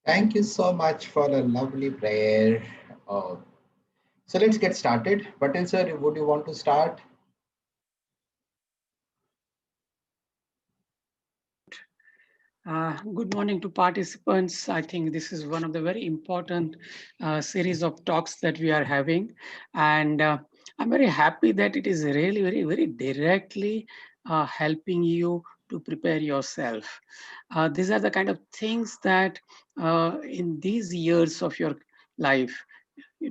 Thank you so much for a lovely prayer. Uh, so let's get started. Patel sir, would you want to start? Good morning to participants. I think this is one of the very important series of talks that we are having. And I'm very happy that it is really, very directly helping you to prepare yourself. These are the kind of things that in these years of your life,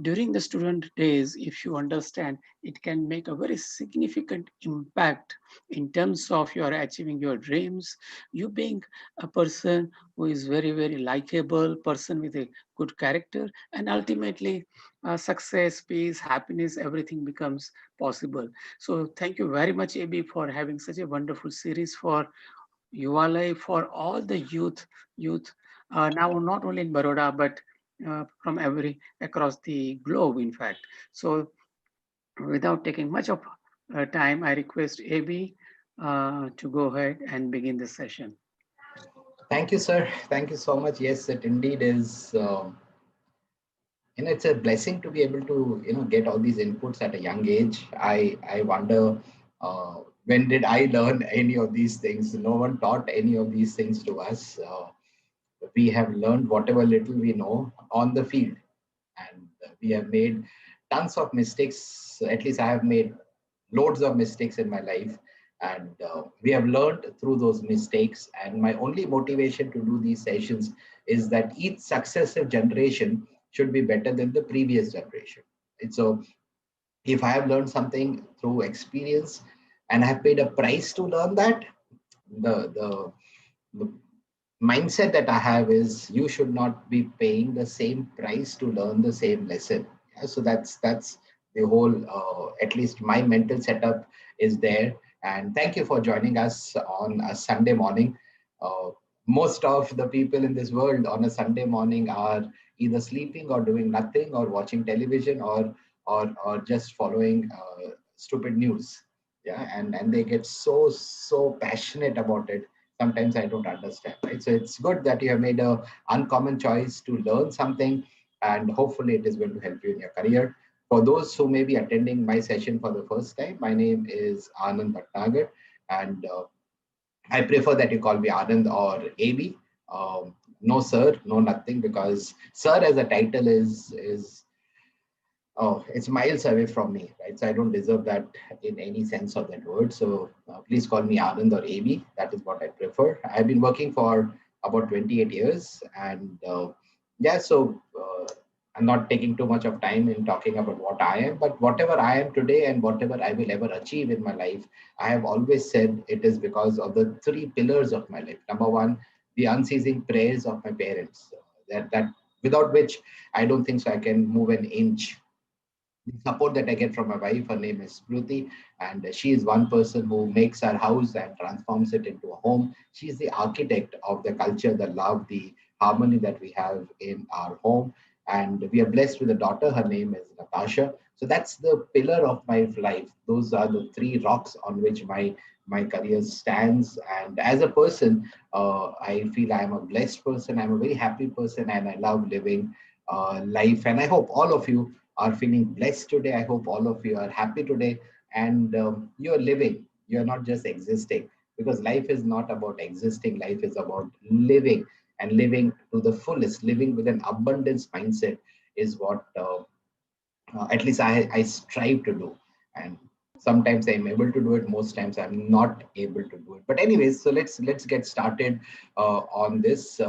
during the student days, if you understand, it can make a very significant impact in terms of your achieving your dreams, you being a person who is very likable person with a good character, and ultimately success, peace, happiness, everything becomes possible. So thank you very much, AB, for having such a wonderful series for ULA, for all the youth now not only in Baroda but from every across the globe, in fact. So without taking much of time, I request AB to go ahead and begin the session. Thank you, sir. Thank you so much. Yes, it indeed is. It's a blessing to be able to get all these inputs at a young age. I wonder when did I learn any of these things? No one taught any of these things to us. We have learned whatever little we know on the field, and we have made tons of mistakes. At least I have made loads of mistakes in my life, and we have learned through those mistakes. And my only motivation to do these sessions is that each successive generation should be better than the previous generation. And so if I have learned something through experience and I have paid a price to learn that, the mindset that I have is you should not be paying the same price to learn the same lesson. Yeah, so that's the whole. At least my mental setup is there. And thank you for joining us on a Sunday morning. Uh, Most of the people in this world on a Sunday morning are either sleeping or doing nothing or watching television or just following stupid news. Yeah, and they get so passionate about it. Sometimes I don't understand, right? So it's good that you have made a uncommon choice to learn something, and hopefully it is going to help you in your career. For those who may be attending my session for the first time, my name is Anand Bhatnagar, and I prefer that you call me Anand or AB. No sir, no nothing, because sir as a title is it's miles away from me, right? So I don't deserve that in any sense of that word. So please call me Anand or AB. That is what I prefer. I've been working for about 28 years. And yeah, so I'm not taking too much of time in talking about what I am, but whatever I am today and whatever I will ever achieve in my life, I have always said it is because of the three pillars of my life. Number one, the unceasing prayers of my parents. That without which I don't think so I can move an inch. The support that I get from my wife, her name is Smruti, and she is one person who makes our house and transforms it into a home. She is the architect of the culture, the love, the harmony that we have in our home. And we are blessed with a daughter. Her name is Natasha. So that's the pillar of my life. Those are the three rocks on which my career stands. And as a person, I feel I'm a blessed person. I'm a very happy person, and I love living life. And I hope all of you are feeling blessed today. I hope all of you are happy today, and you're living. You're not just existing, because life is not about existing. Life is about living, and living to the fullest. Living with an abundance mindset is what at least I strive to do. And sometimes I'm able to do it. Most times I'm not able to do it. But anyways, so let's get started on this.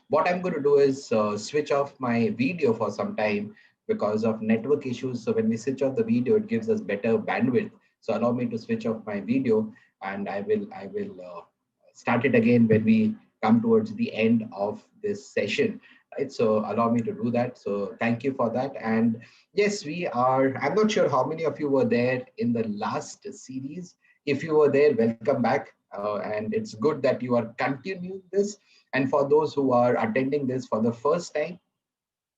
What I'm going to do is switch off my video for some time because of network issues. So when we switch off the video, it gives us better bandwidth. So allow me to switch off my video, and I will start it again when we come towards the end of this session. Right. So allow me to do that. So thank you for that. And yes, we are. I'm not sure how many of you were there in the last series. If you were there, welcome back. And it's good that you are continuing this. And for those who are attending this for the first time,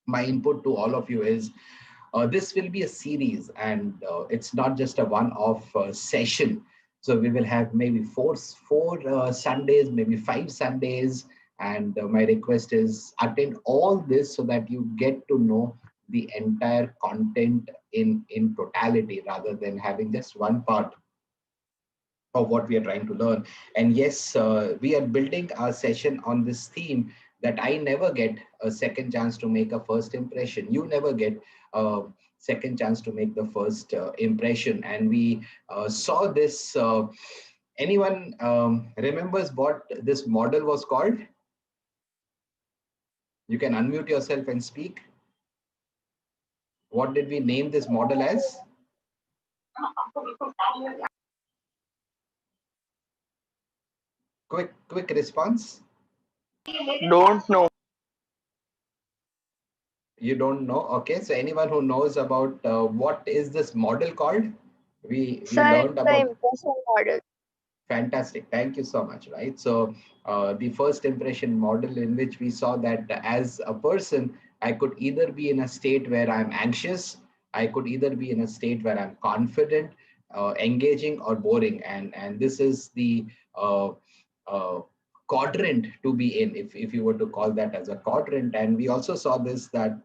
my input to all of you is this will be a series, and it's not just a one-off session. So we will have maybe four Sundays, maybe 5 Sundays, And my request is attend all this so that you get to know the entire content in totality rather than having just one part of what we are trying to learn. And yes, we are building our session on this theme that I never get a second chance to make a first impression. You never get a second chance to make the first impression. And we saw this. Anyone remembers what this model was called? You can unmute yourself and speak. What did we name this model as? Quick response. Don't know. You don't know? Okay, so anyone who knows about what is this model called? We Sir, learned the about. impression model. Fantastic, thank you so much. Right, so the first impression model, in which we saw that as a person, I could either be in a state where I'm anxious, I could either be in a state where I'm confident, engaging, or boring, and this is the uh, quadrant to be in, if you were to call that as a quadrant. And we also saw this that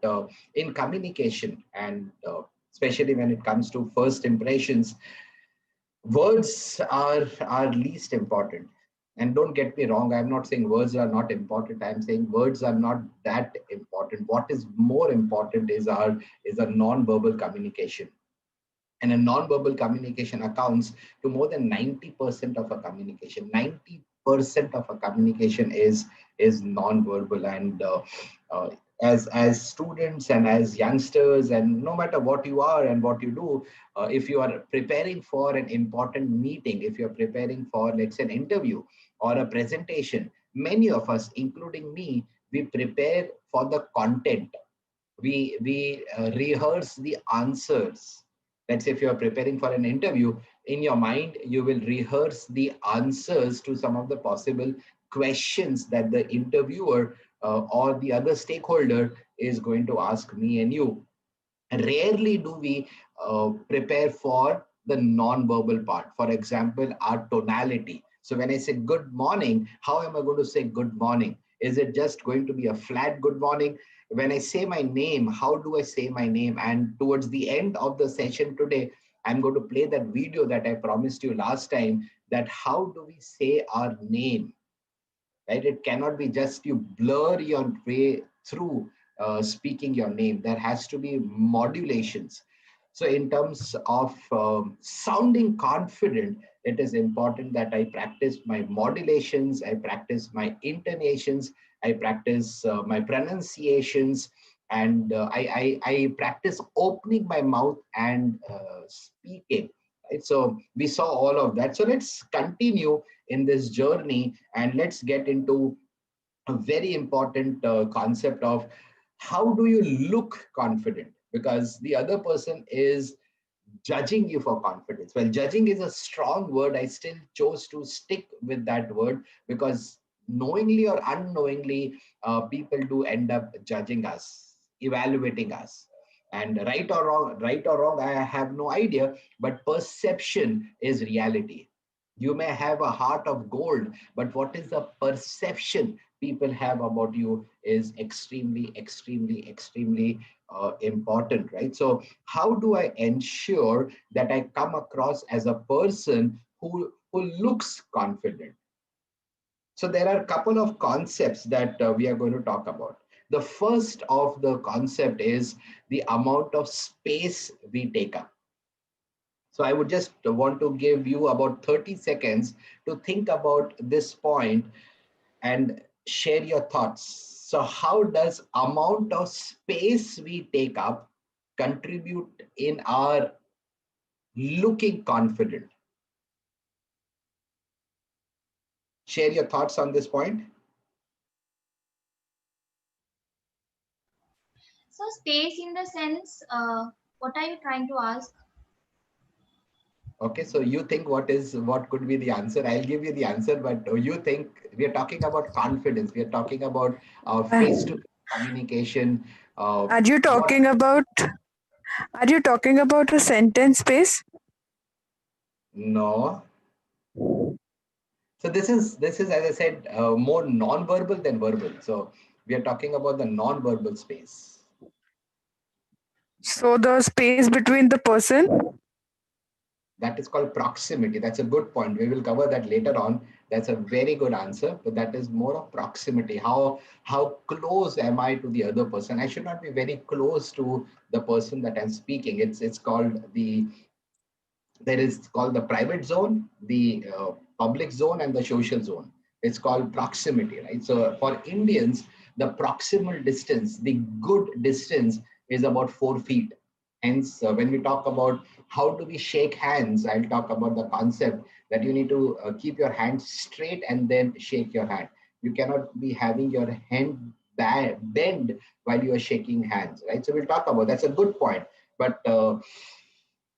in communication, and especially when it comes to first impressions, words are least important. And don't get me wrong, I'm not saying words are not important, I'm saying words are not that important. What is more important is a non-verbal communication. And a non-verbal communication accounts to more than 90% of a communication. 90% of a communication is non-verbal. And uh, as students and as youngsters, and no matter what you are and what you do, if you are preparing for an important meeting, if you're preparing for, let's say, an interview or a presentation, many of us, including me, we prepare for the content. We rehearse the answers. Let's say if you're preparing for an interview, in your mind you will rehearse the answers to some of the possible questions that the interviewer or the other stakeholder is going to ask me and you. Rarely do we prepare for the non-verbal part. For example, our tonality. So when I say good morning, how am I going to say good morning? Is it just going to be a flat good morning? When I say my name, how do I say my name? And towards the end of the session today, I'm going to play that video that I promised you last time, that how do we say our name, right? It cannot be just you blur your way through speaking your name. There has to be modulations. So in terms of sounding confident, it is important that I practice my modulations, I practice my intonations, I practice my pronunciations, and I practice opening my mouth and speaking. Right? So we saw all of that. So let's continue in this journey, and let's get into a very important concept of how do you look confident, because the other person is judging you for confidence. Well, judging is a strong word. I still chose to stick with that word because knowingly or unknowingly, people do end up judging us, evaluating us. And right or wrong, I have no idea, but perception is reality. You may have a heart of gold, but what is the perception people have about you is extremely important, right? So how do I ensure that I come across as a person who looks confident? So there are a couple of concepts that we are going to talk about. The first of the concept is the amount of space we take up. So I would just want to give you about 30 seconds to think about this point and share your thoughts. So how does amount of space we take up contribute in our looking confident? Share your thoughts on this point. So space in the sense, what are you trying to ask? Okay, so you think what could be the answer? I'll give you the answer, but you think we are talking about confidence. We are talking about face-to-face communication. Are you talking about a sentence space? No. So this is, as I said, more non-verbal than verbal. So we are talking about the non-verbal space. So the space between the person. That is called proximity. That's a good point. We will cover that later on. That's a very good answer, but that is more of proximity. How close am I to the other person? I should not be very close to the person that I'm speaking. It's called the, there is called the private zone, the public zone, and the social zone. It's called proximity, right? So for Indians, the proximal distance, the good distance, is about 4 feet. Hence, when we talk about how do we shake hands, I'll talk about the concept that you need to keep your hand straight and then shake your hand. You cannot be having your hand bend while you are shaking hands, right? So we'll talk about, that's a good point. But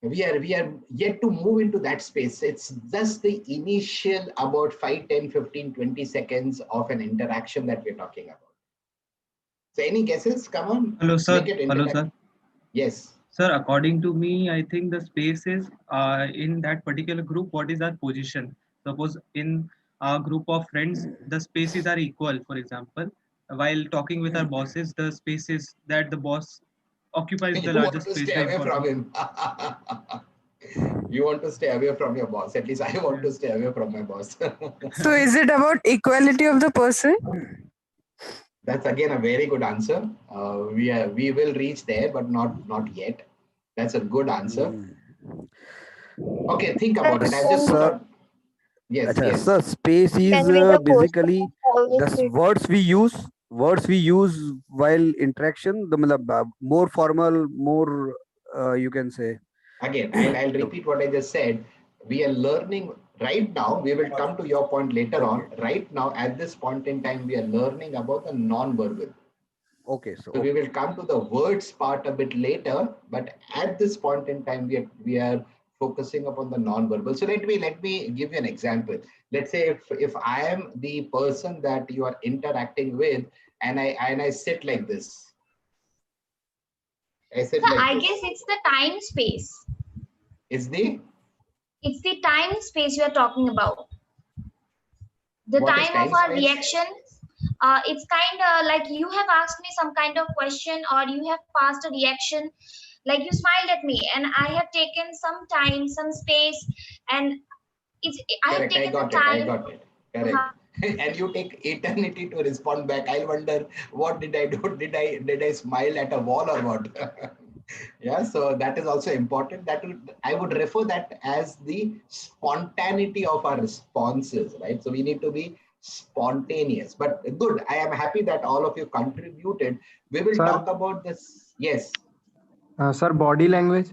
we are yet to move into that space. It's just the initial about 5, 10, 15, 20 seconds of an interaction that we're talking about. So any guesses? Come on. Hello, sir. Make it Hello, interactive. sir. Yes. Sir, according to me, I think the space is in that particular group. What is our position? Suppose in a group of friends, the spaces are equal. For example, while talking with our bosses, the spaces that the boss occupies the You want largest to space. stay The away from important. him. You want to stay away from your boss. At least I want to stay away from my boss. So is it about equality of the person? That's again a very good answer. We will reach there, but not yet. That's a good answer. Okay, think about it. I've just put Sir, out. Yes, acha, yes. sir, space is Can be the person basically always the with words we use while interaction. The matlab, more formal, more you can say. Again, I'll the- repeat what I just said. We are learning right now. We will come to your point later on. Right now, at this point in time, we are learning about the non-verbal. Okay, so So we will come to the words part a bit later, but at this point in time, we are focusing upon the non-verbal. So let me give you an example. Let's say if I am the person that you are interacting with, and I sit like this. I sit So like I this. guess it's the time space. Is the It's the time space you are talking about. The what is time of time our space? reaction. It's kind of like you have asked me some kind of question, or you have passed a reaction, like you smiled at me, and I have taken some time, some space, and I have Correct. I taken the got it. I time. got it. Correct. And you take eternity to respond back. I wonder what did I do? Did I smile at a wall or what? Yeah. So that is also important. I would refer that as the spontaneity of our responses, right? So we need to be spontaneous. But good. I am happy that all of you contributed. We will Sir, talk about this. Yes. sir, body language.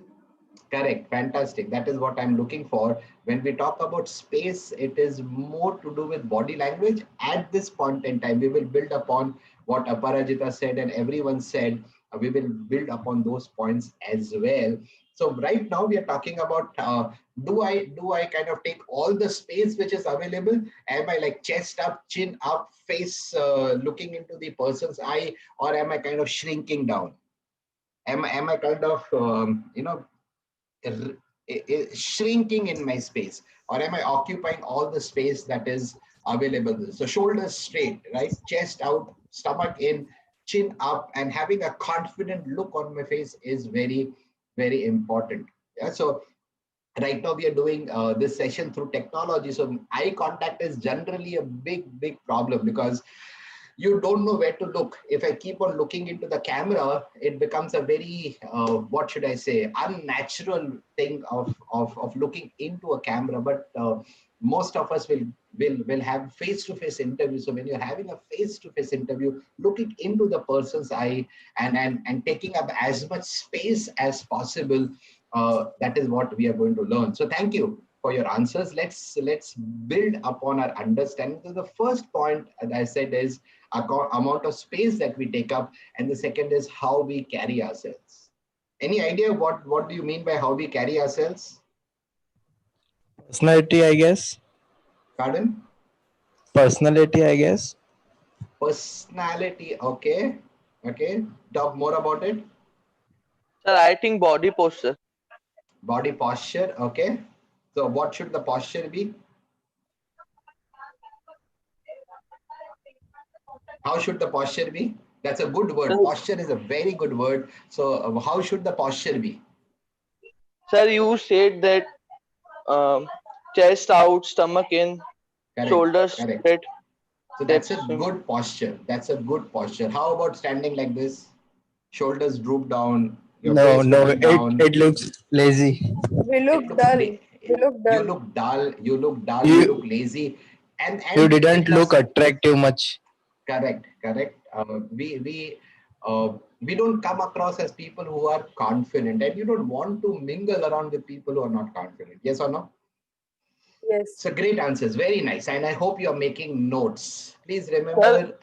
Correct. Fantastic. That is what I'm looking for. When we talk about space, it is more to do with body language. At this point in time, we will build upon what Aparajita said and everyone said. We will build upon those points as well. So right now we are talking about do I kind of take all the space which is available? Am I like chest up, chin up, face looking into the person's eye, or am I kind of shrinking down? Am I kind of shrinking in my space, or am I occupying all the space that is available? So shoulders straight, right? Chest out, stomach in, chin up, and having a confident look on my face is very, very important. Yeah. So right now we are doing this session through technology. So eye contact is generally a big problem because you don't know where to look. If I keep on looking into the camera, it becomes a very, what should I say, unnatural thing of looking into a camera. But most of us will have face-to-face interviews. So when you're having a face-to-face interview, looking into the person's eye and taking up as much space as possible, that is what we are going to learn. So thank you for your answers. Let's build upon our understanding. So the first point, as I said, is amount of space that we take up, and the second is how we carry ourselves. Any idea what do you mean by how we carry ourselves? Personality, I guess. Pardon? Personality, I guess. Personality. Okay. Talk more about it. Sir, I think body posture. Body posture. Okay. So what should the posture be? How should the posture be? That's a good word. Sir, Posture is a very good word. So how should the posture be? sir, you said that um, chest out, stomach in, Correct. shoulders Correct. straight. So that's a That's good posture. That's a good posture. How about standing like this? Shoulders droop down, your no, face no. looking down. It looks lazy. We It look looks dull. We look you dull. look dull, you look dull, you look You lazy, you and didn't it look does. attractive much. Correct, correct. We don't come across as people who are confident, and you don't want to mingle around with people who are not confident. Yes or no? Yes. So great answers, very nice, and I hope you're making notes. Please Sir, remember,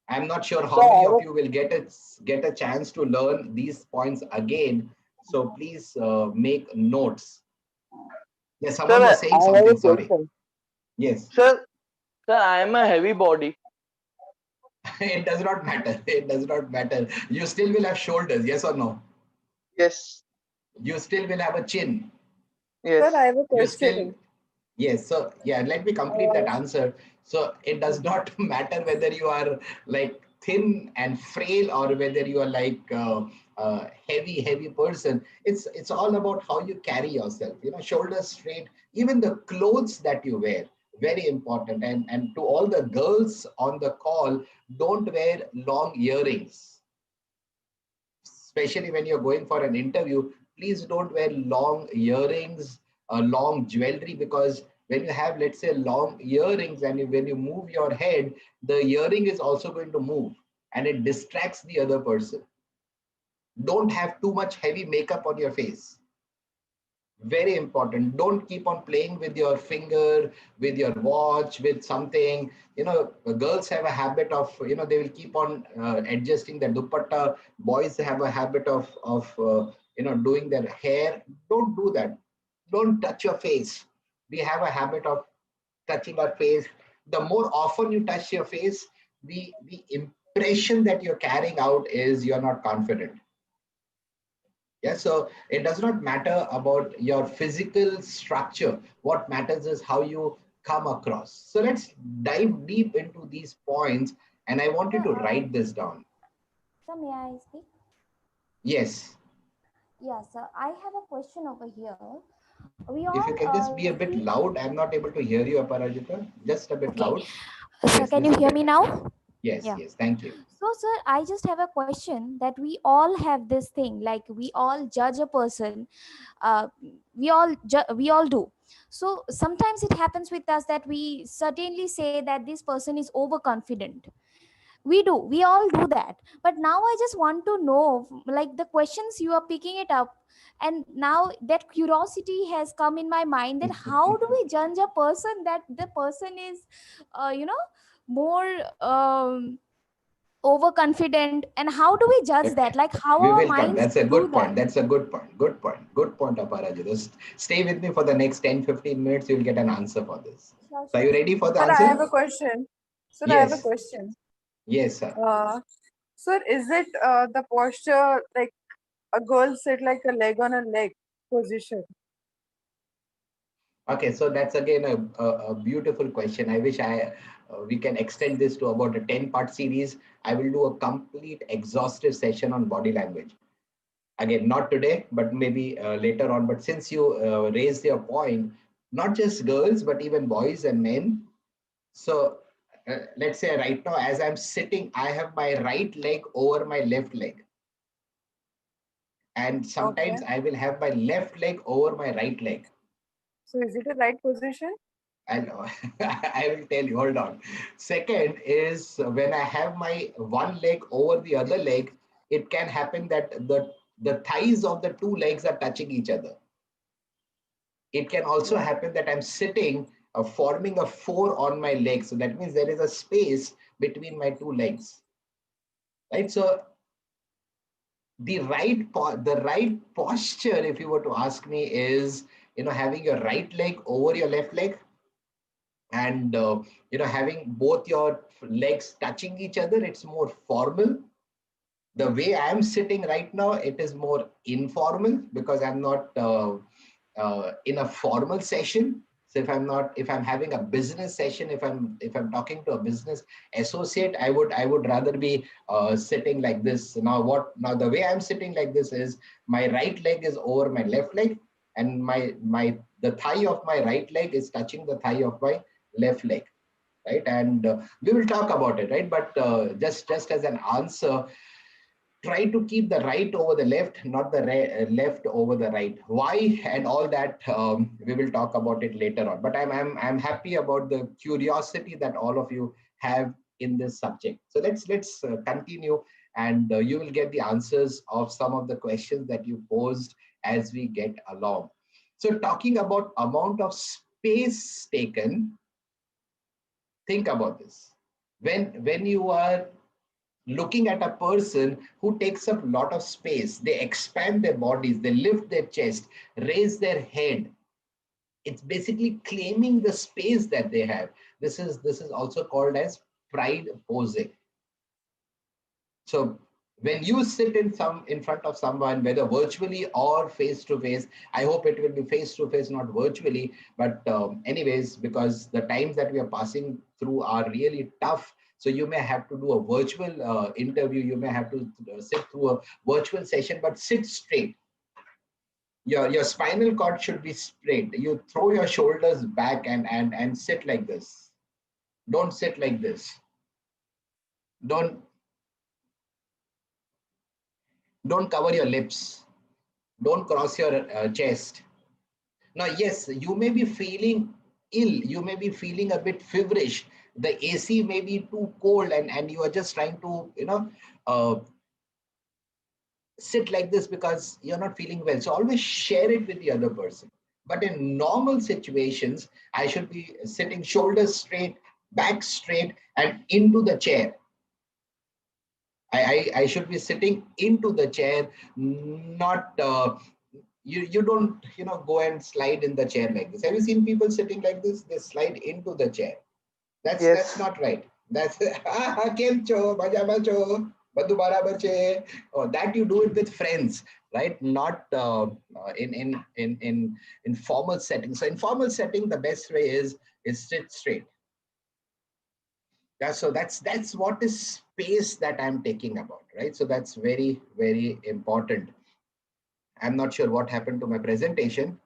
I'm not sure sir, how many of you will get a chance to learn these points again. So please make notes. Yes, someone was I saying have a something. Sorry. question. Yes. Sir, I am a heavy body. It does not matter. It does not matter. You still will have shoulders, yes or no? Yes, You still will have a chin. Sir, I yes. have a You still, question. yes. So, yeah, let me complete that Uh, answer. So, it does not matter whether you are like thin and frail or whether you are like heavy person. It's all about how you carry yourself. You know, shoulders straight. Even the clothes that you wear, very important. And to all the girls on the call, don't wear long earrings, especially when you're going for an interview. Please don't wear long earrings, long jewelry, because when you have, let's say, long earrings and when you move your head, the earring is also going to move and it distracts the other person. Don't have too much heavy makeup on your face. Very important. Don't keep on playing with your finger, with your watch, with something. You know, girls have a habit of, they will keep on adjusting their dupatta. Boys have a habit of doing their hair. Don't do that. Don't touch your face. We have a habit of touching our face. The more often you touch your face, the impression that you're carrying out is you're not confident. Yeah, so it does not matter about your physical structure. What matters is how you come across. So let's dive deep into these points, and I want you Sir, to write this down. sir, may I speak? Yes, Yeah, sir. I have a question over here. We if all you can just be a bit see. loud. I'm not able to hear you, Aparajita. Just a bit Okay. loud. Sir, Yes, can this you is hear me better. now? Yes, Yeah. yes, thank you. So, sir, I just have a question that we all have this thing, like we all judge a person. Uh, we all do. So sometimes it happens with us that we certainly say that this person is overconfident. We all do that. But now I just want to know, like the questions you are picking it up, and now that curiosity has come in my mind, that how do we judge a person that the person is more overconfident, and how do we judge that, Okay, like how we our will come. minds That's a do good that? point. That's a good point. Good point. Good point, Aparajita. Just stay with me for the next 10-15 minutes. You'll get an answer for this. Sure, So are sure, you sure. ready for the Sir, I have answer? a question. Sir, I have a Yes. question. Yes, sir. Sir, is it the posture like a girl sit like a leg on a leg position? Okay, so that's again a beautiful question. I wish we can extend this to about a 10-part series. I will do a complete exhaustive session on body language. Again, not today, but maybe later on. But since you raised your point, not just girls, but even boys and men. So let's say right now, as I'm sitting, I have my right leg over my left leg. And Okay. sometimes I will have my left leg over my right leg. So is it a right position? I know. I will tell you. Hold on. Second is when I have my one leg over the other leg, it can happen that the thighs of the two legs are touching each other. It can also Yeah. happen that I'm sitting, forming a four on my leg. So that means there is a space between my two legs, right? So the right posture, if you were to ask me, is having your right leg over your left leg, and having both your legs touching each other. It's more formal. The way I'm sitting right now, it is more informal because I'm not in a formal session. So if I'm having a business session, if I'm talking to a business associate, I would rather be sitting like this. Now the way I'm sitting like this is my right leg is over my left leg, and the thigh of my right leg is touching the thigh of my left leg, right? And we will talk about it, right? But just as an answer, try to keep the right over the left, not the left over the right. Why and all that, we will talk about it later on. But I'm happy about the curiosity that all of you have in this subject. So let's continue, and you will get the answers of some of the questions that you posed as we get along. So talking about amount of space taken, think about this. When you are looking at a person who takes up a lot of space, they expand their bodies, they lift their chest, raise their head. It's basically claiming the space that they have. This is also called as pride posing. So when you sit in front of someone, whether virtually or face to face, I hope it will be face to face, not virtually. But anyways, because the times that we are passing through are really tough, so you may have to do a virtual interview. You may have to sit through a virtual session, but sit straight. Your spinal cord should be straight. You throw your shoulders back and sit like this. Don't sit like this. Don't cover your lips. Don't cross your chest. Now, yes, you may be feeling ill. You may be feeling a bit feverish. The AC may be too cold, and you are just trying to, sit like this because you're not feeling well. So always share it with the other person. But in normal situations, I should be sitting shoulders straight, back straight, and into the chair. I should be sitting into the chair, not you don't go and slide in the chair like this. Have you seen people sitting like this? They slide into the chair. That's Yes. not right. That's કેમ છો મજામાં છો બધું બરાબર છે. Oh, that you do it with friends, right? Not in formal setting. So in formal setting, the best way is sit straight. Yeah, so that's what is space that I'm taking about, right? So that's very, very important. I'm not sure what happened to my presentation.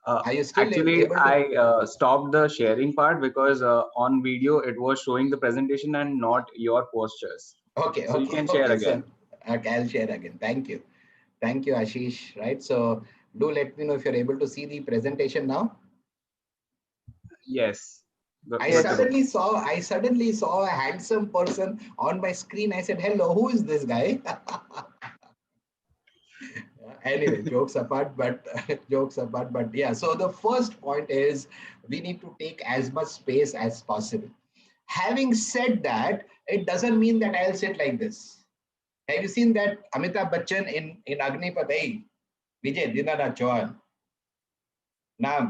Are you still Actually, able to? I stopped the sharing part because on video it was showing the presentation and not your postures. Okay, So you okay, can share okay. So again. okay, I'll share again. Thank you, Ashish. Right. So do let me know if you're able to see the presentation now. Yes, I good to Yes. go. suddenly saw a handsome person on my screen. I said, "Hello, who is this guy?" Anyway, jokes apart, but jokes apart, but yeah. So the first point is we need to take as much space as possible. Having said that, it doesn't mean that I'll sit like this. Have you seen that Amitabh Bachchan in Agnipath? Hey, Vijay Dinanath Chauhan. Naam.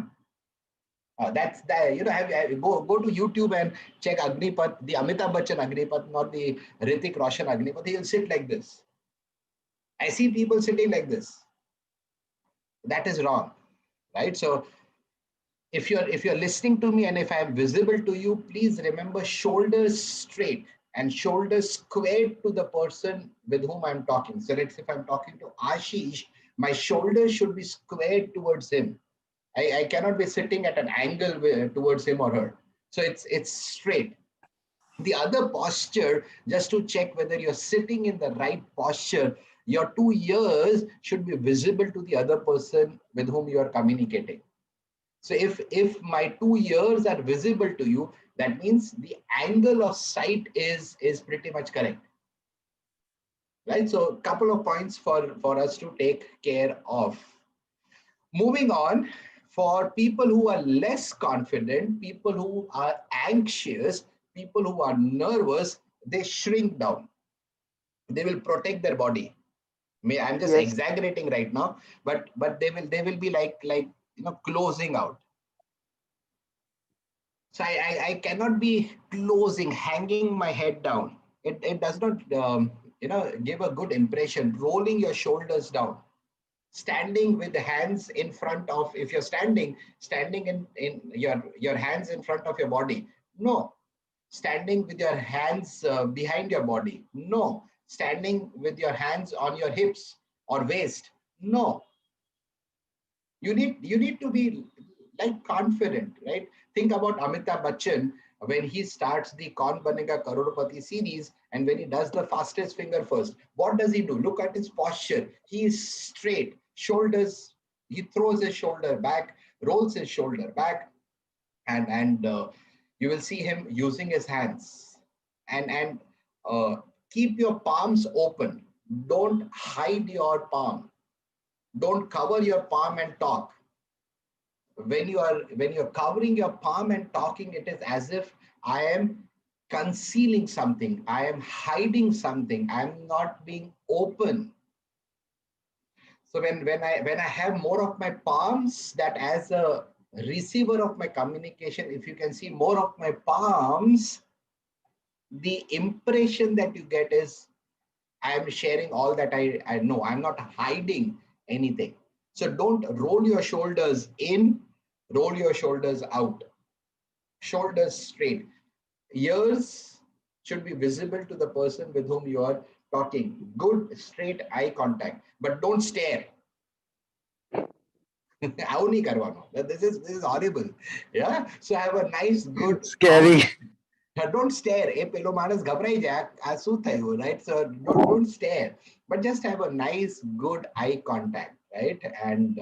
That's that. Go to YouTube and check Agnipath, the Amitabh Bachchan Agnipath, not the Hrithik Roshan Agnipath. He'll sit like this. I see people sitting like this. That is wrong, right? So if you're listening to me and if I am visible to you, please remember shoulders straight and shoulders squared to the person with whom I'm talking. So let's say if I'm talking to Ashish, my shoulders should be squared towards him. I cannot be sitting at an angle towards him or her. So it's straight. The other posture, just to check whether you're sitting in the right posture, your 2 ears should be visible to the other person with whom you are communicating. So if my 2 ears are visible to you, that means the angle of sight is pretty much correct. Right? So a couple of points for us to take care of. Moving on, for people who are less confident, people who are anxious, people who are nervous, they shrink down. They will protect their body. I'm just Yes. exaggerating right now, but they will be like closing out. So I cannot be closing, hanging my head down. It does not give a good impression. Rolling your shoulders down. Standing with the hands in front of, if you're standing in your hands in front of your body. No. Standing with your hands behind your body. No. Standing with your hands on your hips or waist. No. You need to be like confident, right? Think about Amitabh Bachchan when he starts the Kaun Banega Crorepati series, and when he does the fastest finger first. What does he do? Look at his posture. He is straight, shoulders. He throws his shoulder back, rolls his shoulder back, and you will see him using his hands. And keep your palms open. Don't hide your palm. Don't cover your palm and talk. When you're covering your palm and talking, it is as if I am concealing something, I am hiding something, I'm not being open. So when I have more of my palms, that as a receiver of my communication, if you can see more of my palms, the impression that you get is I am sharing all that I know. I'm not hiding anything. So don't roll your shoulders in, roll your shoulders out. Shoulders straight. Ears should be visible to the person with whom you are talking. Good straight eye contact, but don't stare. This is horrible. Yeah. So have a nice, good. Scary. Don't stare. Right? So don't stare, but just have a nice, good eye contact, right? And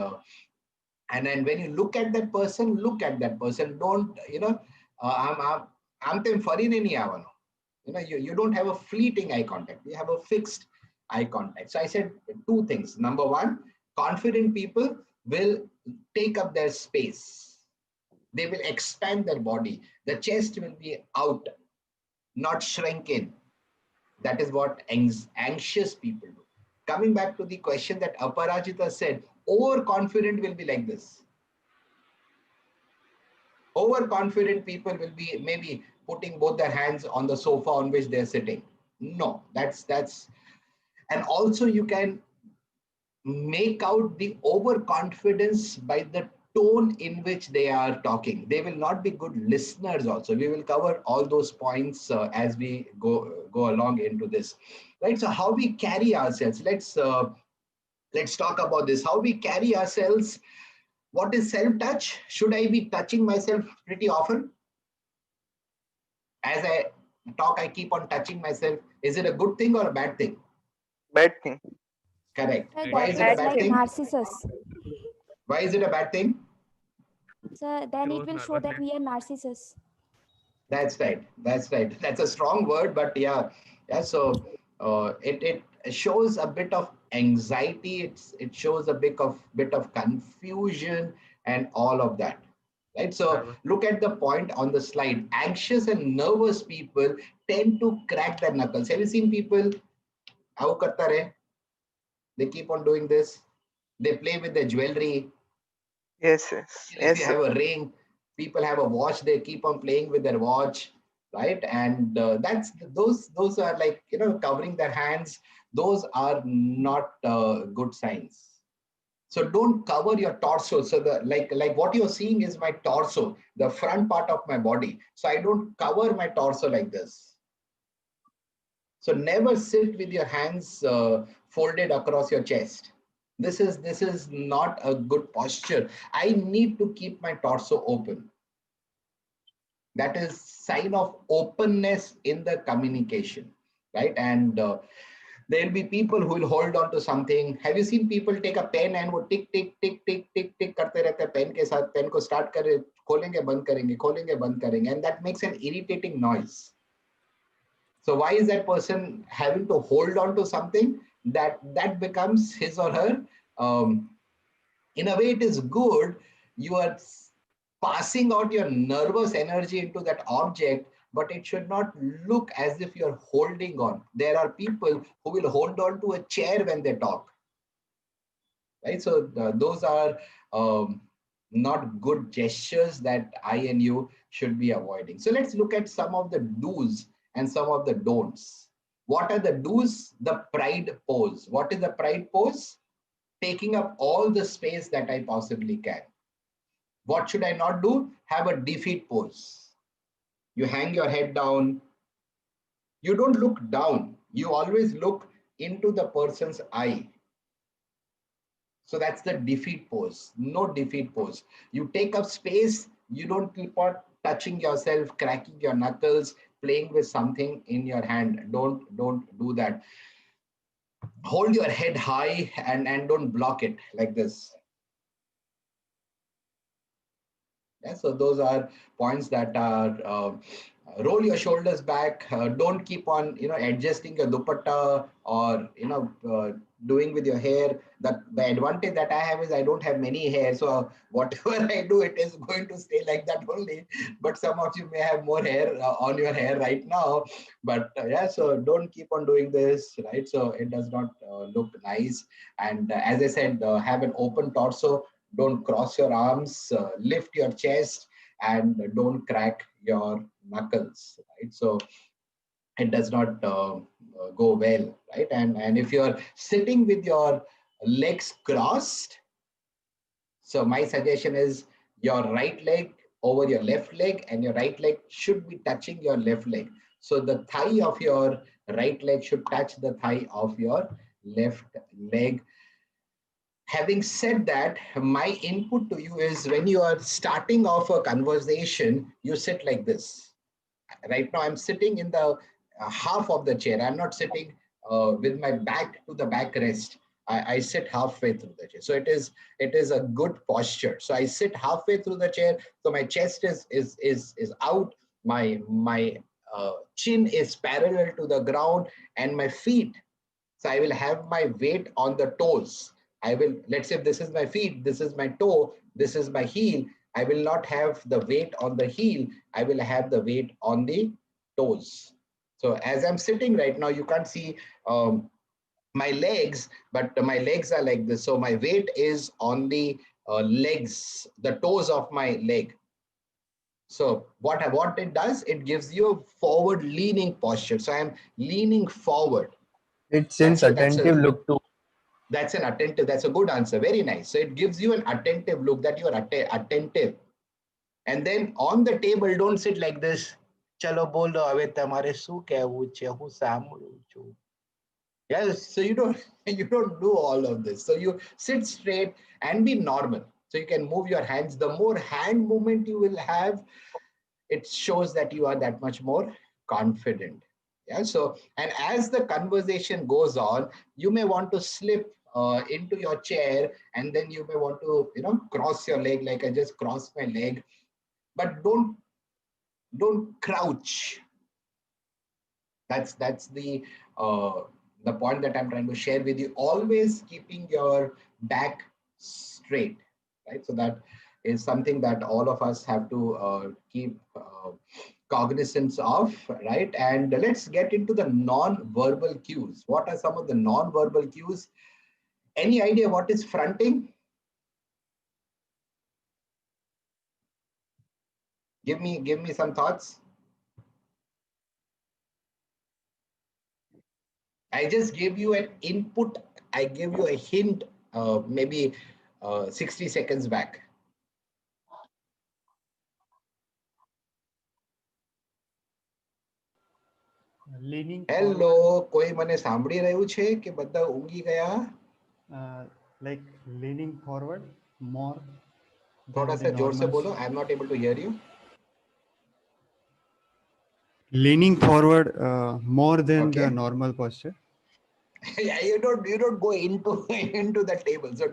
then when you look at that person, Don't, I'm you don't have a fleeting eye contact. You have a fixed eye contact. So I said two things. Number one, confident people will take up their space. They will expand their body. The chest will be out, not shrink in. That is what anxious people do. Coming back to the question that Aparajita said, overconfident will be like this. Overconfident people will be maybe putting both their hands on the sofa on which they're sitting. No, that's, and also you can make out the overconfidence by the tone in which they are talking. They will not be good listeners also. We will cover all those points as we go along into this, right? So how we carry ourselves, let's talk about this. How we carry ourselves. What is self-touch? Should I be touching myself pretty often? As I talk, I keep on touching myself. Is it a good thing or a bad thing? Bad thing. Correct. Sir, Why that is it a is bad like thing? narcissus. Why is it a bad thing? So then it will show that we are narcissists. That's right. That's right. That's a strong word, but yeah. So it shows a bit of anxiety. It shows a bit of confusion and all of that. Right. So look at the point on the slide. Anxious and nervous people tend to crack their knuckles. Have you seen people? How karta rahe? They keep on doing this. They play with their jewelry. Yes. If you have a ring, people have a watch, they keep on playing with their watch, right? And that's those are like, covering their hands. Those are not good signs. So don't cover your torso. So the like what you're seeing is my torso, the front part of my body. So I don't cover my torso like this. So never sit with your hands folded across your chest. This is not a good posture. I need to keep my torso open. That is sign of openness in the communication, right? And there will be people who will hold on to something. Have you seen people take a pen and wo tick tick tick tick tick tick karte rehte hain pen ke sath, pen ko start kar kholenge band karenge, and that makes an irritating noise. So why is that person having to hold on to something? That becomes his or her, in a way it is good. You are passing out your nervous energy into that object, but it should not look as if you're holding on. There are people who will hold on to a chair when they talk, right? So those are not good gestures that I and you should be avoiding. So let's look at some of the do's and some of the don'ts. What are the do's? The pride pose. What is the pride pose? taking up all the space that I possibly can. What should I not do? Have a defeat pose. You hang your head down. You don't look down. You always look into the person's eye. So that's the defeat pose. No defeat pose. You take up space. You don't keep on touching yourself, cracking your knuckles, playing with something in your hand. Don't do that. Hold your head high and don't block it like this. Yeah, so those are points that are roll your shoulders back. Don't keep on adjusting your dupatta or doing with your hair. The advantage that I have is I don't have many hair, so whatever I do, it is going to stay like that only. But some of you may have more hair on your hair right now. But yeah, so don't keep on doing this, right? So it does not look nice. And as I said, have an open torso. Don't cross your arms. Lift your chest and don't crack your knuckles, right? So it does not go well, right? And if you're sitting with your legs crossed, so my suggestion is your right leg over your left leg, and your right leg should be touching your left leg. So the thigh of your right leg should touch the thigh of your left leg. Having said that, my input to you is when you are starting off a conversation, you sit like this. Right now, I'm sitting in the half of the chair. I'm not sitting with my back to the backrest. I sit halfway through the chair. So it is a good posture. So I sit halfway through the chair. So my chest is out. My chin is parallel to the ground, and my feet. So I will have my weight on the toes. I will, let's say this is my feet, this is my toe, this is my heel. I will not have the weight on the heel. I will have the weight on the toes. So as I'm sitting right now, you can't see my legs, but my legs are like this. So my weight is on the legs, the toes of my leg. So what it does, it gives you a forward leaning posture. So I'm leaning forward. It sends attentive look too. That's an attentive. That's a good answer. Very nice. So it gives you an attentive look, that you are attentive. And then on the table, don't sit like this. Chalo bolo ave tamare su kehu che hu samulu chu. Yes. So you don't do all of this. So you sit straight and be normal. So you can move your hands. The more hand movement you will have, it shows that you are that much more confident. Yeah. So, and as the conversation goes on, you may want to slip into your chair, and then you may want to, cross your leg, like I just crossed my leg, but don't crouch. That's the point that I'm trying to share with you. Always keeping your back straight, right? So that is something that all of us have to keep cognizance of, right? And let's get into the non-verbal cues. What are some of the non-verbal cues? Any idea what is fronting? Give me some thoughts. I just gave you an input. I gave you a hint, maybe 60 seconds back. Leaning hello, કોઈ મને સાંભળી રહ્યું છે કે બધા ઊંઘી ગયા? Like leaning forward more. થોડા सा जोर से बोलो. I am not able to hear you. Leaning forward more than the normal posture. Yeah, you don't go into the table. So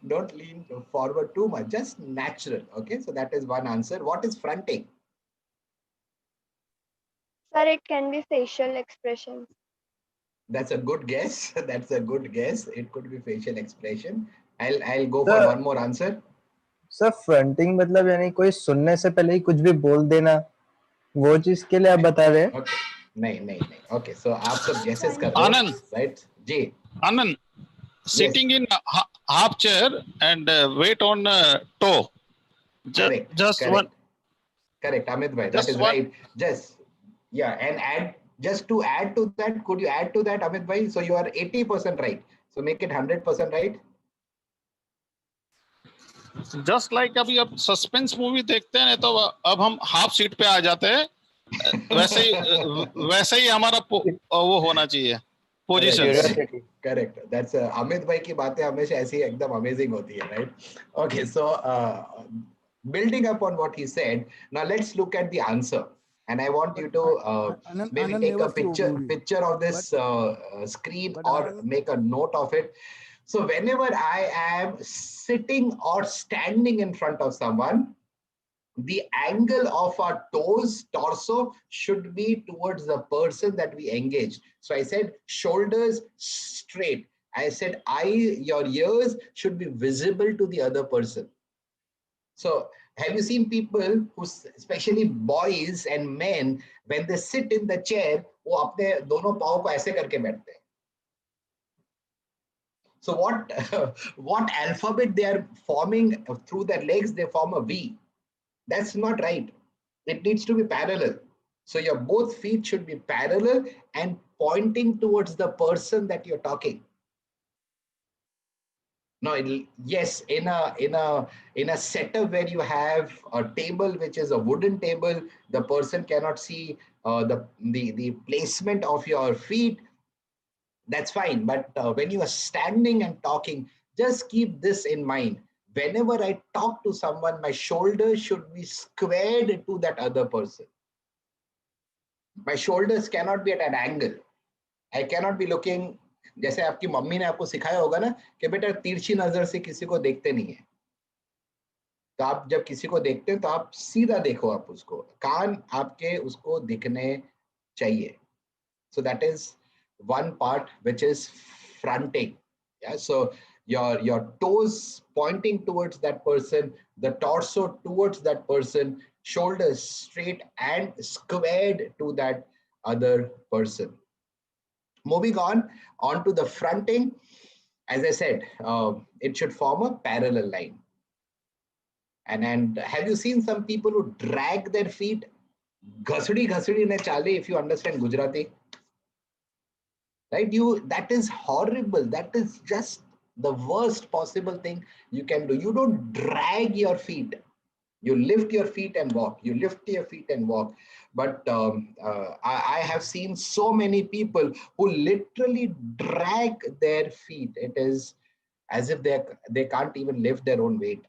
don't lean forward too much. Just natural. Okay, so that is one answer. What is fronting? Sir, it can be facial expressions. That's a good guess. That's a good guess. It could be facial expression. I'll go for one more answer. Sir, fronting मतलब यानी कोई सुनने से पहले ही कुछ भी बोल देना, वो चीज के लिए आप बता रहे हैं? नहीं. Okay, so आप सब guesses कर रहे हो, right? जी. Anand, sitting in half chair and weight on toe. Just one. Correct, Amit bhai. That is right. And just to add to that, could you add to that, Amit bhai? So you are 80% right. So make it 100% right. Just like अभी अब suspense movie देखते हैं तो अब हम half seat पे आ जाते हैं, वैसे ही हमारा वो होना चाहिए पोजीशन। करेक्ट, दैट्स अमित भाई की बातें हमेशा ऐसी एकदम अमेजिंग होती है, right? Okay, so building upon what he said, now let's look at the answer, and I want you to maybe Anand take a never see movie. picture of this screen or make a note of it. So whenever I am sitting or standing in front of someone, the angle of our toes, torso should be towards the person that we engaged. So I said shoulders straight. I said your ears should be visible to the other person. So have you seen people who, especially boys and men, when they sit in the chair, वो अपने दोनों पाँव को ऐसे करके बैठते हैं. So what alphabet they are forming through their legs? They form a V. That's not right. It needs to be parallel. So your both feet should be parallel and pointing towards the person that you're talking. No, yes, in a setup where you have a table which is a wooden table, the person cannot see the placement of your feet. That's fine. But when you are standing and talking, just keep this in mind. Whenever I talk to someone, my shoulders should be squared to that other person. My shoulders cannot be at an angle. I cannot be looking. जैसे आपकी mummy ने आपको सिखाया होगा ना कि बेटा तिरछी नजर से किसी को देखते नहीं है, तो आप जब किसी को देखते हैं तो आप सीधा देखो, आप उसको, कान आपके उसको दिखने चाहिए. So that is one part which is fronting. Yeah, so your toes pointing towards that person, the torso towards that person, shoulders straight and squared to that other person. Moving on to the fronting, as I said, it should form a parallel line. And have you seen some people who drag their feet? Ghasdi ghasdi ne chale, if you understand Gujarati. Right? That is horrible. That is just the worst possible thing you can do. You don't drag your feet. You lift your feet and walk. You lift your feet and walk. But I have seen so many people who literally drag their feet. It is as if they can't even lift their own weight.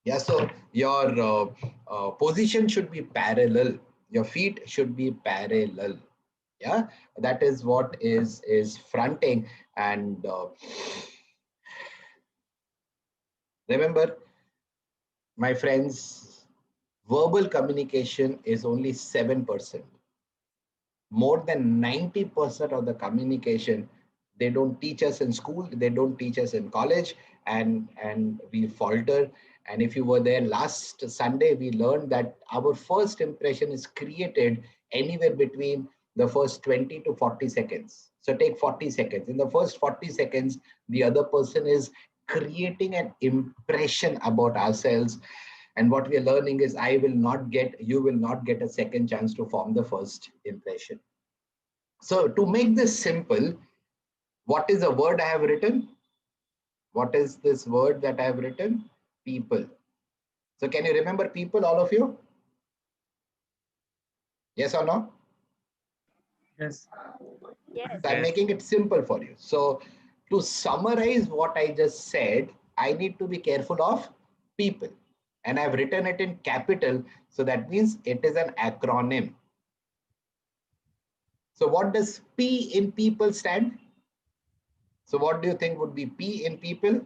Yeah, so your position should be parallel. Your feet should be parallel. Yeah, that is what is fronting. And remember, my friends, verbal communication is only 7%. More than 90% of the communication, they don't teach us in school, they don't teach us in college, and we falter. And if you were there last Sunday, we learned that our first impression is created anywhere between the first 20 to 40 seconds. So take 40 seconds. In the first 40 seconds, the other person is creating an impression about ourselves. And what we are learning is you will not get a second chance to form the first impression. So to make this simple, what is the word I have written? What is this word that I have written? People. So can you remember people, all of you? Yes or no? Yes. Yes. So I'm making it simple for you. So to summarize what I just said, I need to be careful of people. And I've written it in capital. So that means it is an acronym. So what does P in people stand? So what do you think would be P in people?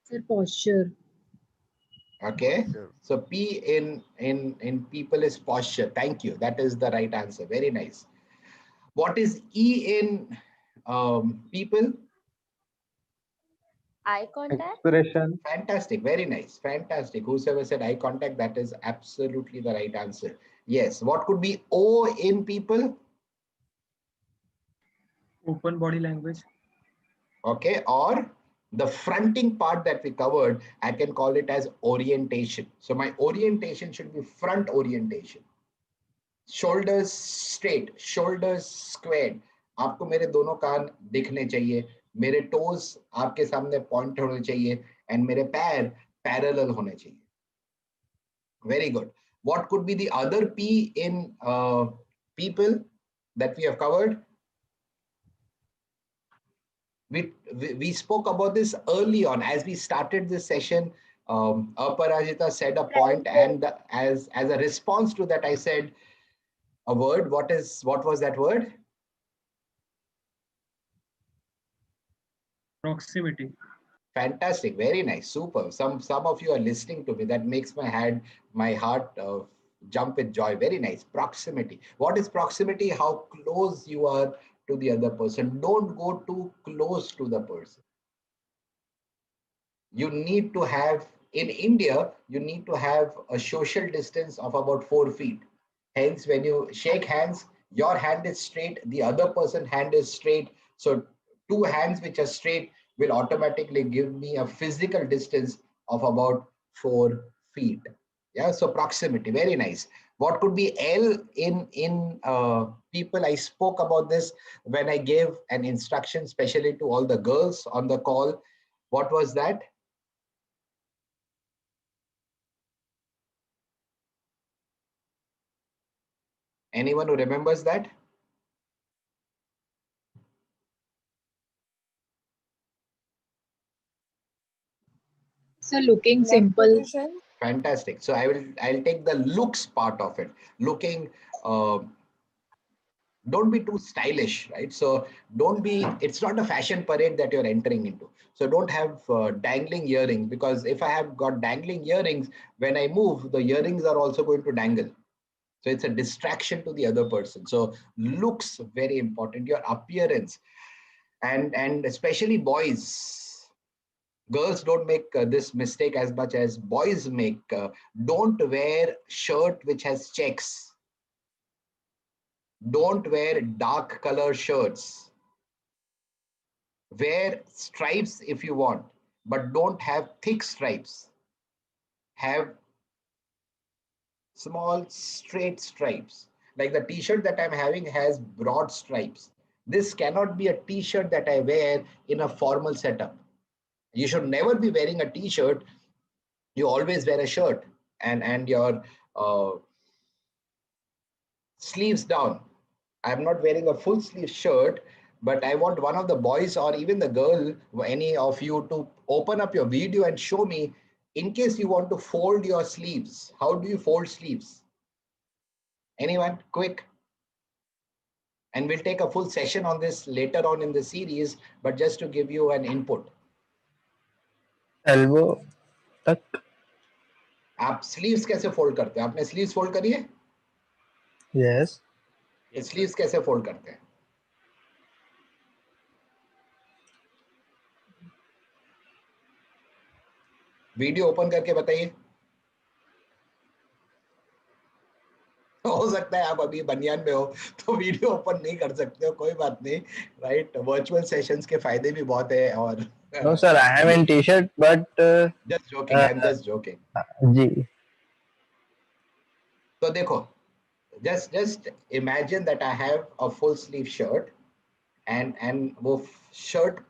Sir, posture. Okay. So P in people is posture. Thank you. That is the right answer. Very nice. What is E in people? Eye contact. Expression. Fantastic. Very nice. Fantastic. Whosoever said eye contact, that is absolutely the right answer. Yes. What could be O in people? Open body language. Okay. Or the fronting part that we covered, I can call it as orientation. So my orientation should be front orientation. Shoulders straight, shoulders squared. आपको मेरे दोनों कान दिखने चाहिए, मेरे toes आपके सामने point होने चाहिए, and मेरे पैर parallel होने चाहिए. Very good. What could be the other P in people that we have covered? We spoke about this early on as we started this session. Aparajita said a point, and as a response to that, I said a word. What was that word? Proximity. Fantastic, very nice, super. Some of you are listening to me. That makes my heart jump with joy. Very nice. Proximity. What is proximity? How close you are to the other person. Don't go too close to the person. You need to have, in India, you need to have a social distance of about 4 feet. Hence, when you shake hands, your hand is straight, the other person's hand is straight. So 2 hands which are straight will automatically give me a physical distance of about 4 feet. Yeah, so proximity, very nice. What could be L in people? I spoke about this when I gave an instruction, especially to all the girls on the call. What was that? Anyone who remembers that? So looking simple. Fantastic. So I'll take the looks part of it. Looking, don't be too stylish, right? So it's not a fashion parade that you're entering into. So don't have dangling earrings, because if I have got dangling earrings, when I move, the earrings are also going to dangle. So it's a distraction to the other person. So looks, very important, your appearance. And especially boys. Girls don't make this mistake as much as boys make. Don't wear shirt which has checks. Don't wear dark color shirts. Wear stripes if you want, but don't have thick stripes. Have small straight stripes. Like the t-shirt that I'm having has broad stripes. This cannot be a t-shirt that I wear in a formal setup. You should never be wearing a t-shirt. You always wear a shirt and your sleeves down. I'm not wearing a full sleeve shirt, but I want one of the boys or even the girl, any of you, to open up your video and show me, in case you want to fold your sleeves. How do you fold sleeves? Anyone? Quick. And we'll take a full session on this later on in the series, but just to give you an input. Elbow तक. आप sleeves कैसे fold करते हैं? आपने sleeves fold करी है? Yes. Sleeves कैसे fold करते हैं? वीडियो ओपन करके बताइए. हो सकता है आप अभी बनियान में हो तो वीडियो ओपन नहीं कर सकते हो, कोई बात नहीं, राइट? वर्चुअल सेशंस के फायदे भी बहुत है. और No sir, I have in t-shirt, but just joking. I'm just joking. जी. तो देखो, just imagine that I have a full sleeve shirt and वो shirt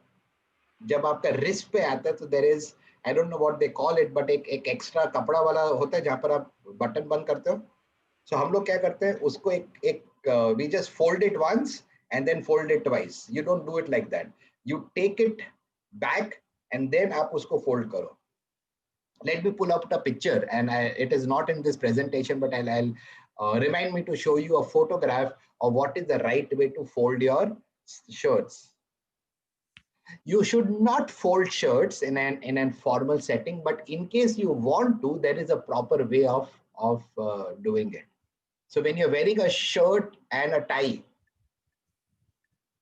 जब आपका wrist पे आता है तो there is, I don't know what they call it, but एक extra कपड़ा वाला होता है जहाँ पर आप बटन बंद करते हो. So हम लोग क्या करते हैं, उसको we just fold it once and then fold it twice. You don't do it like that. You take it back and then आप उसको fold करो. Let me pull up the picture, and it is not in this presentation, but I'll remind me to show you a photograph of what is the right way to fold your shirts. You should not fold shirts in an formal setting, but in case you want to, there is a proper way of doing it. So when you're wearing a shirt and a tie,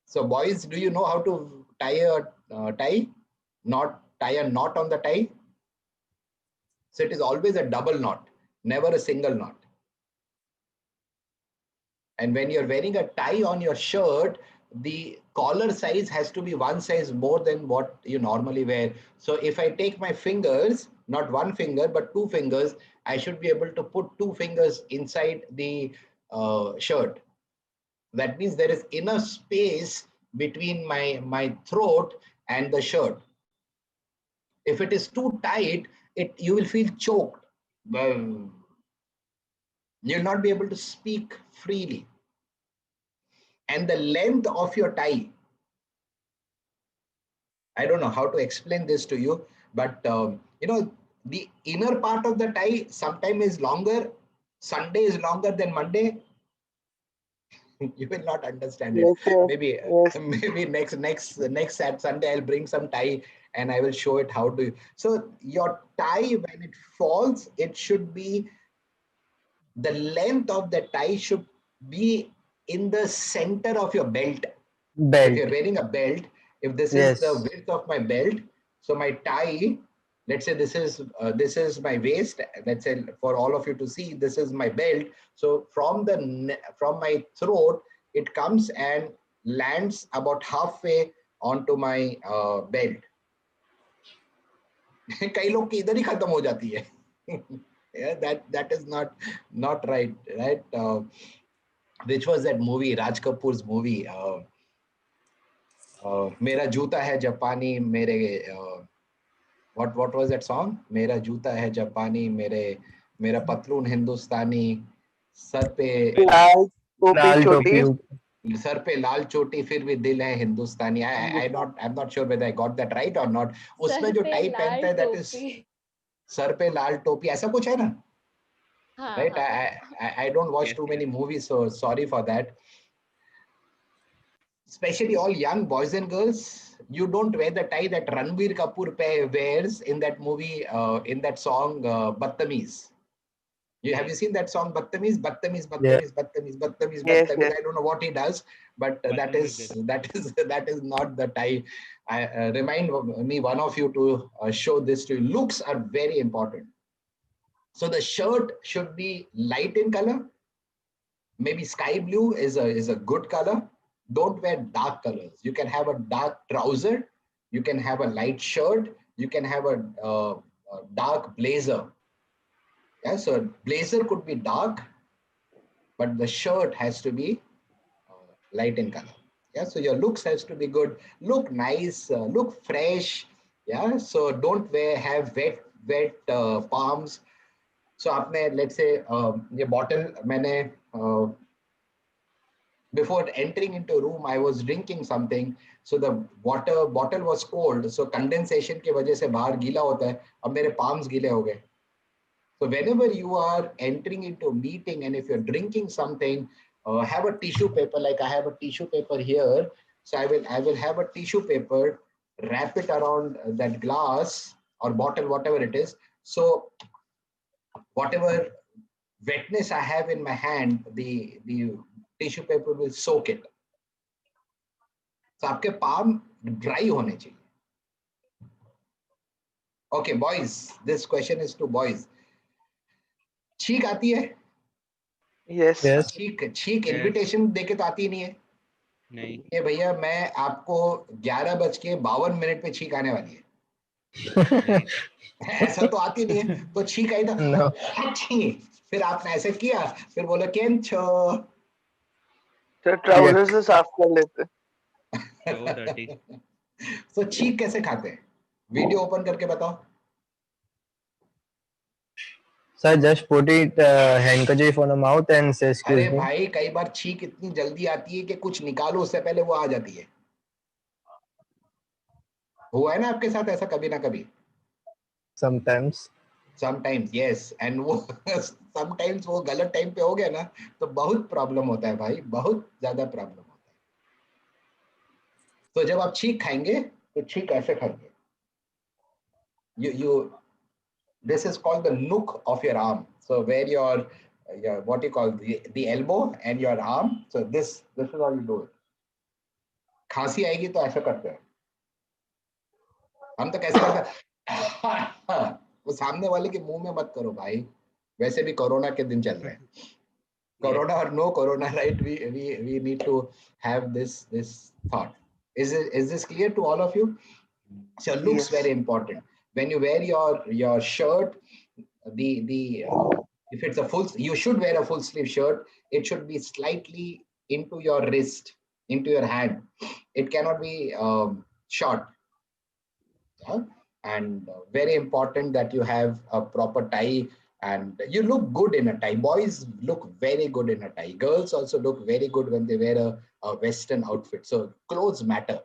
so boys, do you know how to tie a tie? Not tie a knot on the tie. So it is always a double knot, never a single knot. And when you're wearing a tie on your shirt, the collar size has to be one size more than what you normally wear. So if I take my fingers, not one finger, but 2 fingers, I should be able to put 2 fingers inside the shirt. That means there is enough space between my throat and the shirt. If it is too tight, you will feel choked. Well, you'll not be able to speak freely. And the length of your tie, I don't know how to explain this to you, but the inner part of the tie sometimes is longer. Sunday is longer than Monday. You will not understand it. Yes, sir. Maybe Yes. maybe next Sunday I'll bring some tie and I will show it how to. So your tie, when it falls, it should be, the length of the tie should be in the center of your belt. If Belt. you're wearing a belt, if this is the Yes. width of my belt, so my tie, let's say this is my waist. Let's say for all of you to see, this is my belt. So from my throat, it comes and lands about halfway onto my belt. कई लोग की इधर ही खत्म हो जाती है. Yeah, that is not right. Which was that movie, Raj Kapoor's movie? मेरा जूता है जापानी मेरे what was that song? मेरा जूता है जापानी मेरा पतलून हिंदुस्तानी सर पे लाल लाल टोपी टोपी. सर पे लाल चोटी फिर भी दिल है हिंदुस्तानी. I'm not sure whether I got that right or not. उसमें जो टाई पहनता है, that is सर पे लाल टोपी, ऐसा कुछ है ना? Right? I don't watch too many movies, so sorry for that. Especially all young boys and girls, you don't wear the tie that Ranbir Kapoor wears in that movie, in that song, Badtameez. Have you seen that song, Badtameez? Badtameez, Badtameez, Badtameez, Badtameez, Yes, Badtameez. yes. I don't know what he does, but that is not the tie. Remind me, one of you, to show this to you. Looks are very important. So the shirt should be light in color. Maybe sky blue is a good color. Don't wear dark colors. You can have a dark trouser. You can have a light shirt. You can have a dark blazer. Yeah, so blazer could be dark, but the shirt has to be light in color. Yeah, so your looks has to be good. Look nice. Look fresh. Yeah, so don't have wet palms. So आपने, let's say, ये bottle मैंने before entering into a room, I was drinking something. So the bottle was cold. So condensation की वजह से बाहर गीला होता है. अब मेरे palms गीले हो गए. So whenever you are entering into a meeting and if you're drinking something, have a tissue paper. Like I have a tissue paper here. So I will have a tissue paper, wrap it around that glass or bottle, whatever it is. So whatever wetness I have in my hand, the tissue paper will soak it. So आपके palm dry होने चाहिए. Okay, boys, this question is to boys. छींक आती है? Yes. छींक invitation देके तो आती नहीं है. नहीं. ये भैया मैं आपको 11:52 पे छींक आने वाली है. ऐसा तो आती नहीं है. तो छींक आई तो फिर आपने ऐसे किया, फिर बोला केम छो. तो ट्राउजर से साफ कर लेते. तो छींक कैसे खाते हैं? वीडियो ओपन करके बताओ. Sir, just put it handkerchief on the mouth and say excuse अरे me. भाई, कई बार छींक इतनी जल्दी आती है कि कुछ निकालो उससे पहले वो आ जाती है. हुआ है ना आपके साथ ऐसा कभी ना कभी? Sometimes. yes. And वो sometimes वो गलत टाइम पे हो गया ना तो बहुत प्रॉब्लम होता है भाई, बहुत ज्यादा प्रॉब्लम होता है. तो जब आप छींक खाएंगे तो छींक ऐसे खाएंगे. This is called the nook of your arm. So where your what you call the elbow and your arm. So this is how you do it. खांसी आएगी तो ऐसा करते हैं. हम तो कैसे करते हैं? वो सामने वाले के मुंह में मत करो भाई. वैसे भी कोरोना के दिन चल रहे हैं. Corona or no corona, right? We need to have this thought. Is this clear to all of you? So looks very important. When you wear your shirt, if it's a you should wear a full sleeve shirt. It should be slightly into your wrist, into your hand. It cannot be short. Yeah? And very important that you have a proper tie, and you look good in a tie. Boys look very good in a tie. Girls also look very good when they wear a Western outfit. So clothes matter.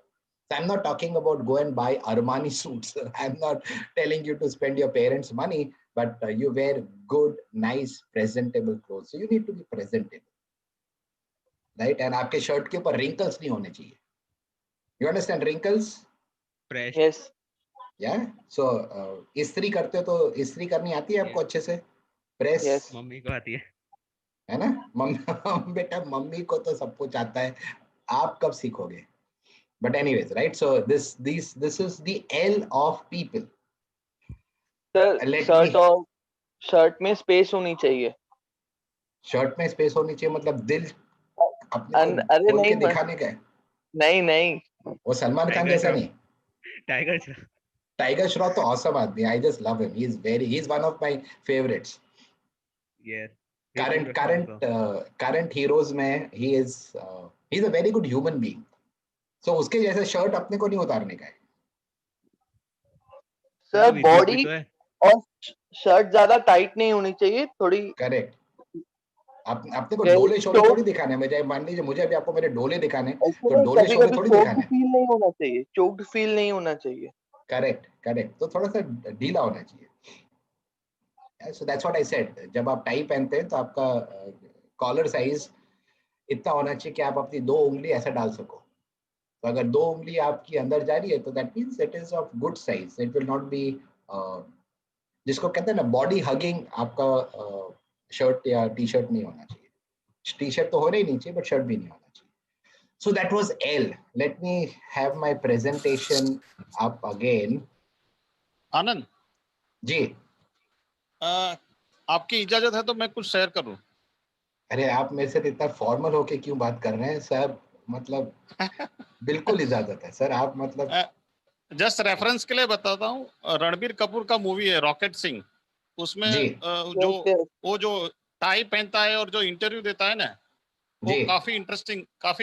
So I'm not talking about go and buy Armani suits. I'm not telling you to spend your parents' money, but you wear good, nice, presentable clothes. So you need to be presentable, right? And आपके shirt के ऊपर wrinkles नहीं होने चाहिए. You understand wrinkles? Fresh. Yes. Yeah. So इस्त्री करते हो तो इस्त्री करनी आती है आपको अच्छे से? Press Yes. मम्मी को आती है ना? मम्मी बेटा मम्मी को तो सब कुछ आता है. आप कब सीखोगे? But anyways, right? So this is the L of people. Sir, Let shirt me. और शर्ट में स्पेस होनी चाहिए. शर्ट में स्पेस होनी चाहिए मतलब दिल अपने को अरे खोल के नहीं दिखाने का है. नहीं वो सलमान खान जैसा नहीं. टाइगर Tiger Shroff तो awesome आदमी. I just love him. He's one of my favorites. Yes. Current heroes में he's a very good human being. So उसके जैसा शर्ट अपने को नहीं उतारने का है. सर बॉडी और शर्ट ज्यादा टाइट नहीं होनी चाहिए, थोड़ी. करेक्ट. अपने को डोले शोले थोड़ी दिखाने हैं. मुझे मान लीजिए मुझे अभी आपको मेरे डोले दिखाने तो डोले शोले थोड़ी दिखाने हैं. फील नहीं होना चाहिए, चोक्ड फील नहीं होना चाहिए. करेक्ट. तो थोड़ा सा ढीला होना चाहिए. So that's what I said. जब आप टाई पहनते हैं तो आपका कॉलर साइज इतना होना चाहिए कि आप अपनी 2 उंगली ऐसा डाल सको. तो अगर 2 उंगली आपकी अंदर जा रही है तो that means it is of good size. It will not be जिसको कहते हैं ना बॉडी हगिंग आपका शर्ट या टी शर्ट नहीं होना चाहिए. टी शर्ट तो होना ही नहीं चाहिए बट शर्ट भी नहीं होना चाहिए. So that was L. Let me have my presentation up again. Anand ji. आपकी इजाजत है तो मैं कुछ शेयर करूं. अरे आप मेरे से इतना फॉर्मल होके क्यों बात कर रहे हैं सर? मतलब बिल्कुल इजाजत है सर. आप मतलब जस्ट रेफरेंस के लिए बताता हूँ. रणबीर कपूर का मूवी है रॉकेट सिंह. उसमें वो जो टाई पहनता है और जो इंटरव्यू देता है ना वो काफी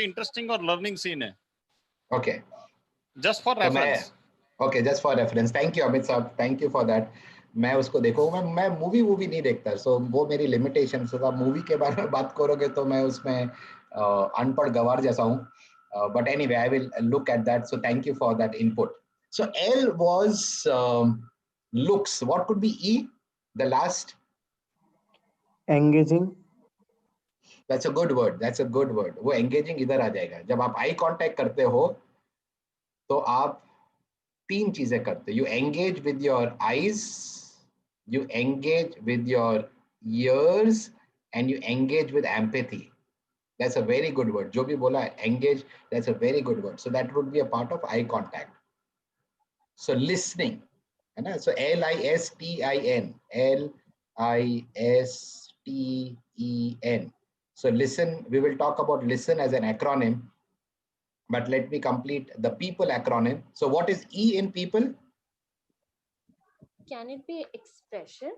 इंटरेस्टिंग और लर्निंग सीन है. Okay. Just for reference. Okay just for reference. Thank you Amit साहब. Thank you for that. मैं उसको देखूंगा. मैं मूवी नहीं देखता. सो वो मेरी लिमिटेशन. सो आप मूवी के बारे में बात करोगे तो मैं उसमें अनपढ़ गवार जैसा हूँ. But anyway, I will look at that. So thank you for that input. So L was looks. What could be E? The last? Engaging. That's a good word. वो engaging इधर आ जाएगा. जब आप eye contact करते हो तो आप 3 चीजें करते हो. You engage with your eyes, you engage with your ears, and you engage with empathy. That's a very good word. जो भी बोला engage, that's a very good word. So that would be a part of eye contact. So listening, है ना? So LISTIN, LISTEN. So listen. We will talk about listen as an acronym, but let me complete the people acronym. So what is E in people? Can it be expression?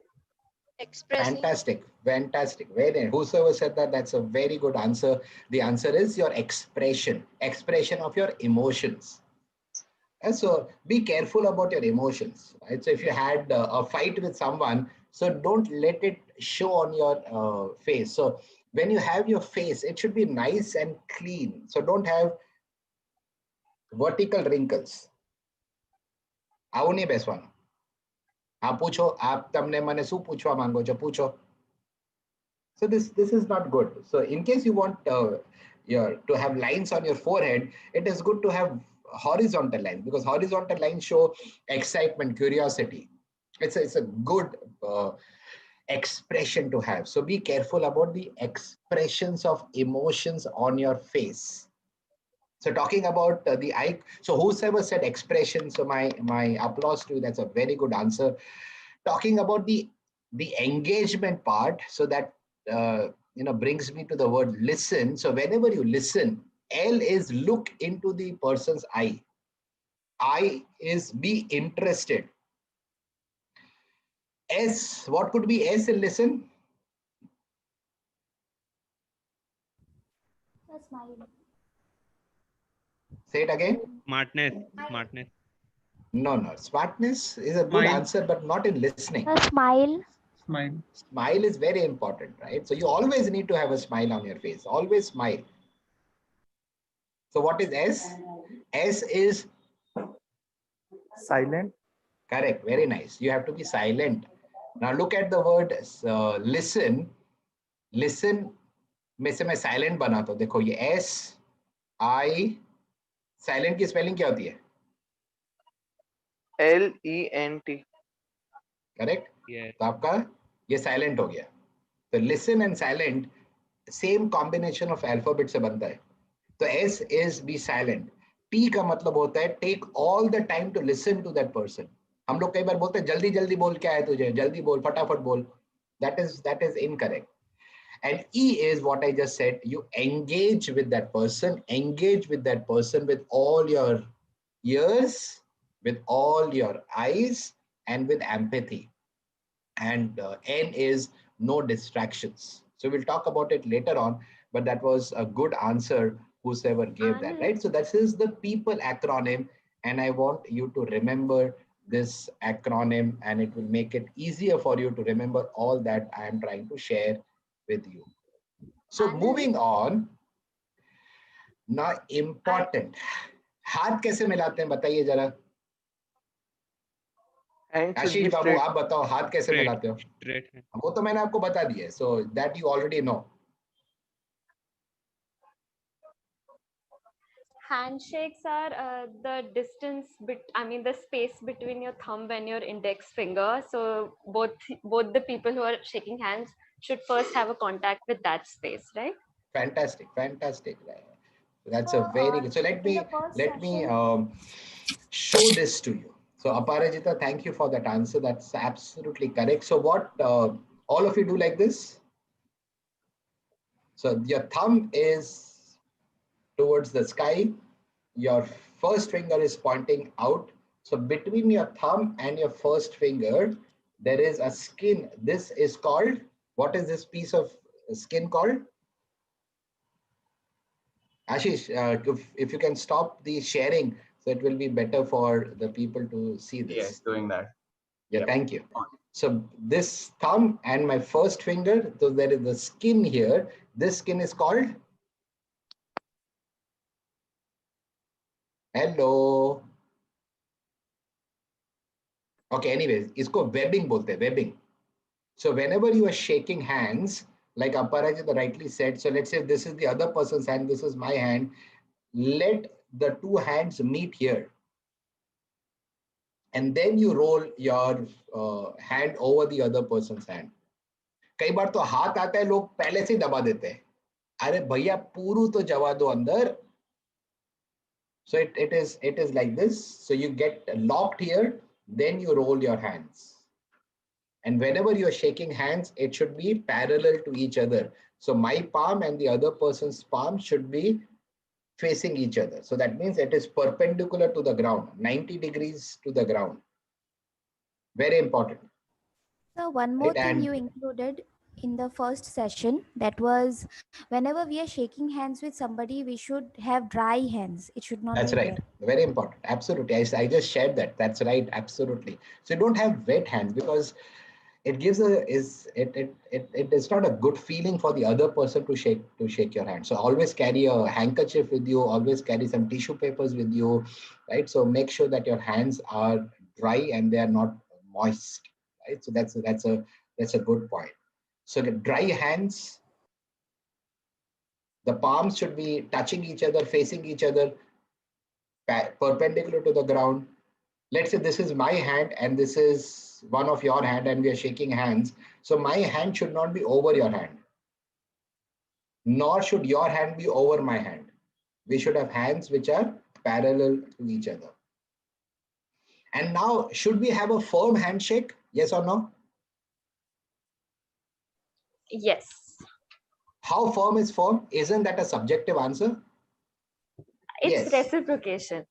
Expressing. Fantastic. Very nice. Whosoever said that, that's a very good answer. The answer is your expression of your emotions. And so be careful about your emotions, right? So if you had a fight with someone, so don't let it show on your face. So when you have your face, it should be nice and clean. So don't have vertical wrinkles. આવું નહીં બેસવાનું. પૂછો આપ તમને મને શું પૂછવા માંગો છો પૂછો. So this is not good. So in case you want to have lines on your forehead, it is good to have horizontal lines, because horizontal lines show excitement, curiosity. It's a good expression to have. So be careful about the expressions of emotions on your face. So talking about the eye, so whosoever said expression, so my applause to you. That's a very good answer. Talking about the engagement part, so that brings me to the word listen. So whenever you listen, L is look into the person's eye. I is be interested. S, what could be S in listen? Smile. Say it again. Smartness. No. Smartness is a good Smile. answer, but not in listening. A smile. Smile. Smile is very important, right? So you always need to have a smile on your face. Always smile. So what is S? S is Silent. correct. Very nice. You have to be silent. Now look at the word listen. Listen में से मैं silent बनाता हूँ. देखो ये S I silent की spelling क्या होती है? LENT. Correct? Yes. तो आपका ये silent हो गया. तो listen and silent same combination of alphabet से बनता है. तो S is be silent. T का मतलब होता है take all the time to listen to that person. हम लोग कई बार बोलते हैं जल्दी जल्दी बोल क्या है तुझे, जल्दी बोल, फटाफट बोल. That is incorrect. And E is what I just said. You engage with that person. Engage with that person with all your ears, with all your eyes, and with empathy. And N is no distractions. So we'll talk about it later on, but that was a good answer whosoever gave that, right? So this is the people acronym, and I want you to remember this acronym, and it will make it easier for you to remember all that I am trying to share with you. So moving on, now important. हाथ कैसे मिलाते हैं बताइए जरा. आशीष बाबू आप बताओ हाथ कैसे मिलाते हो. वो तो मैंने आपको बता दिया है, so that you already know. Handshakes are the distance the space between your thumb and your index finger. So both the people who are shaking hands should first have a contact with that space, right? Fantastic. That's a very good. So let me show this to you. So Aparajita, thank you for that answer. That's absolutely correct. So what all of you do like this. So your thumb is towards the sky. Your first finger is pointing out. So between your thumb and your first finger, there is a skin. This is called, what is this piece of skin called? Ashish, if you can stop the sharing, so it will be better for the people to see this. Yes, doing that. Yeah, Yep. Thank you. So this thumb and my first finger, so there is the skin here. This skin is called? Hello. Okay, anyways, इसको webbing बोलते हैं, webbing. So whenever you are shaking hands, like Aparajita rightly said, so let's say this is the other person's hand, this is my hand, let the two hands meet here. And then you roll your hand over the other person's hand. कई बार तो हाथ आता है लोग पहले से दबा देते हैं. अरे भैया पूरू तो जवा दो अंदर. So it is like this. So you get locked here, then you roll your hands. And whenever you're shaking hands, it should be parallel to each other. So my palm and the other person's palm should be facing each other. So that means it is perpendicular to the ground, 90 degrees to the ground. Very important. So one more thing you included in the first session, that was whenever we are shaking hands with somebody, we should have dry hands. It should not That's be right. wet. Very important. Absolutely. I just shared that. That's right. Absolutely. So you don't have wet hands because it gives it is not a good feeling for the other person to shake your hand. So always carry a handkerchief with you, always carry some tissue papers with you, right? So make sure that your hands are dry and they are not moist, right? So that's a good point. So the dry hands, the palms should be touching each other, facing each other, perpendicular to the ground. Let's say this is my hand and this is one of your hand and we are shaking hands. So my hand should not be over your hand, nor should your hand be over my hand. We should have hands which are parallel to each other. And now, should we have a firm handshake? Yes or no? Yes. How firm is firm? Isn't that a subjective answer? It's reciprocation.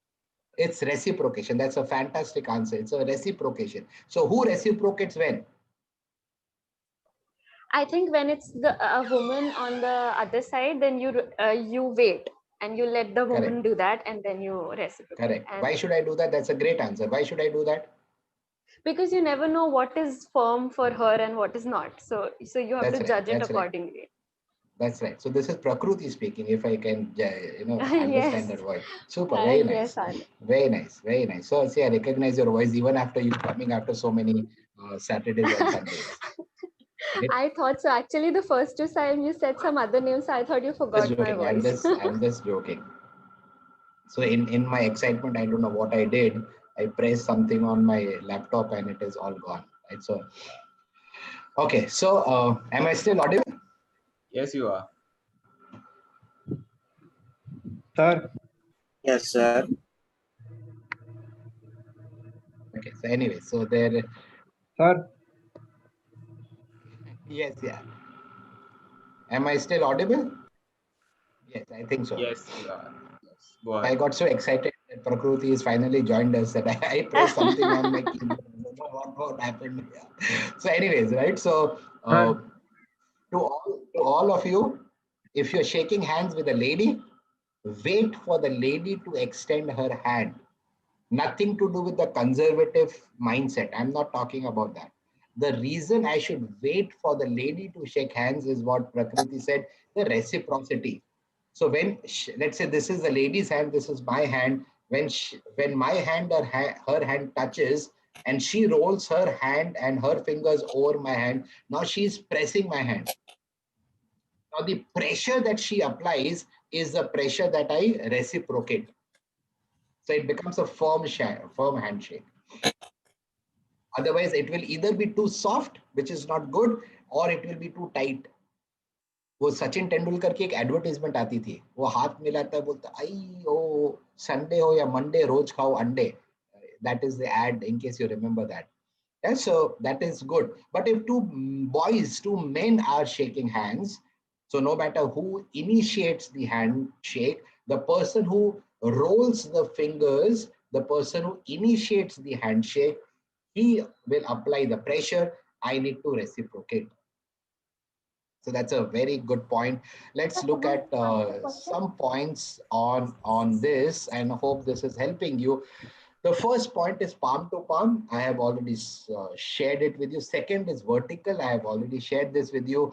It's reciprocation. That's a fantastic answer. It's a reciprocation. So who reciprocates when? I think when it's a woman on the other side, then you wait, and you let the woman do that, and then you reciprocate. Correct. And Why should I do that? That's a great answer. Why should I do that? because you never know what is firm for her and what is not. So you have That's to right. judge it That's right. accordingly. That's right. So this is Prakruti speaking, if I can, understand Yes. her voice. Super, very nice. Yes, Anand. Very nice, very nice. So see, I recognize your voice even after you coming after so many Saturdays and Sundays. I thought so. Actually, the first time you said some other names, I thought you forgot Just my joking. voice. I'm just joking. So in my excitement, I don't know what I did. I pressed something on my laptop and it is all gone. Right. So okay. So am I still audible? Yes, you are. Sir. Yes, sir. Okay. So anyway, so there. Sir. Yes. Yeah. Am I still audible? Yes, I think so. Yes, you are. Yes. Go ahead. I got so excited that Prakruti has finally joined us that I pressed something on my keyboard. I don't know what happened here. So anyways, right? So to all of you, if you're shaking hands with a lady, wait for the lady to extend her hand. Nothing to do with the conservative mindset. I'm not talking about that. The reason I should wait for the lady to shake hands is what Prakriti said, the reciprocity. So when, let's say this is the lady's hand, this is my hand, when my hand or her hand touches and she rolls her hand and her fingers over my hand, now she's pressing my hand. Now the pressure that she applies is the pressure that I reciprocate. So it becomes a firm handshake. Otherwise, it will either be too soft, which is not good, or it will be too tight. वो सचिन तेंदुलकर की एक advertisement आती थी, वो हाथ मिलाता है, बोलता आई ओ संडे हो या मंडे रोज खाओ अंडे. That is the ad, in case you remember that. And so that is good. But if two men are shaking hands, so no matter who initiates the handshake, the person who rolls the fingers, the person who initiates the handshake, he will apply the pressure. I need to reciprocate. So that's a very good point. Let's look at some points on this and hope this is helping you. The first point is palm to palm. I have already shared it with you. Second is vertical. I have already shared this with you.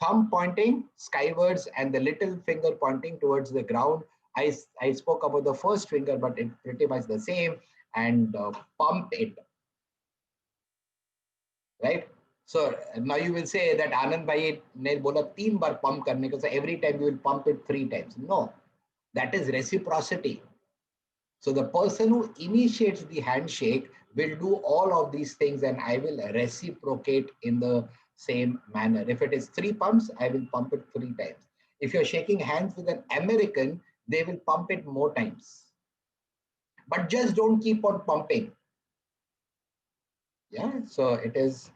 Thumb pointing skywards and the little finger pointing towards the ground. I spoke about the first finger, but it's pretty much the same. And pump it. Right? So now you will say that Anand Bhai ne bola 3 bar pump karne ko, so every time you will pump it 3 times. No, that is reciprocity. So the person who initiates the handshake will do all of these things and I will reciprocate in the same manner. If it is 3 pumps, I will pump it 3 times. If you're shaking hands with an American, they will pump it more times. But just don't keep on pumping. Yeah, so it is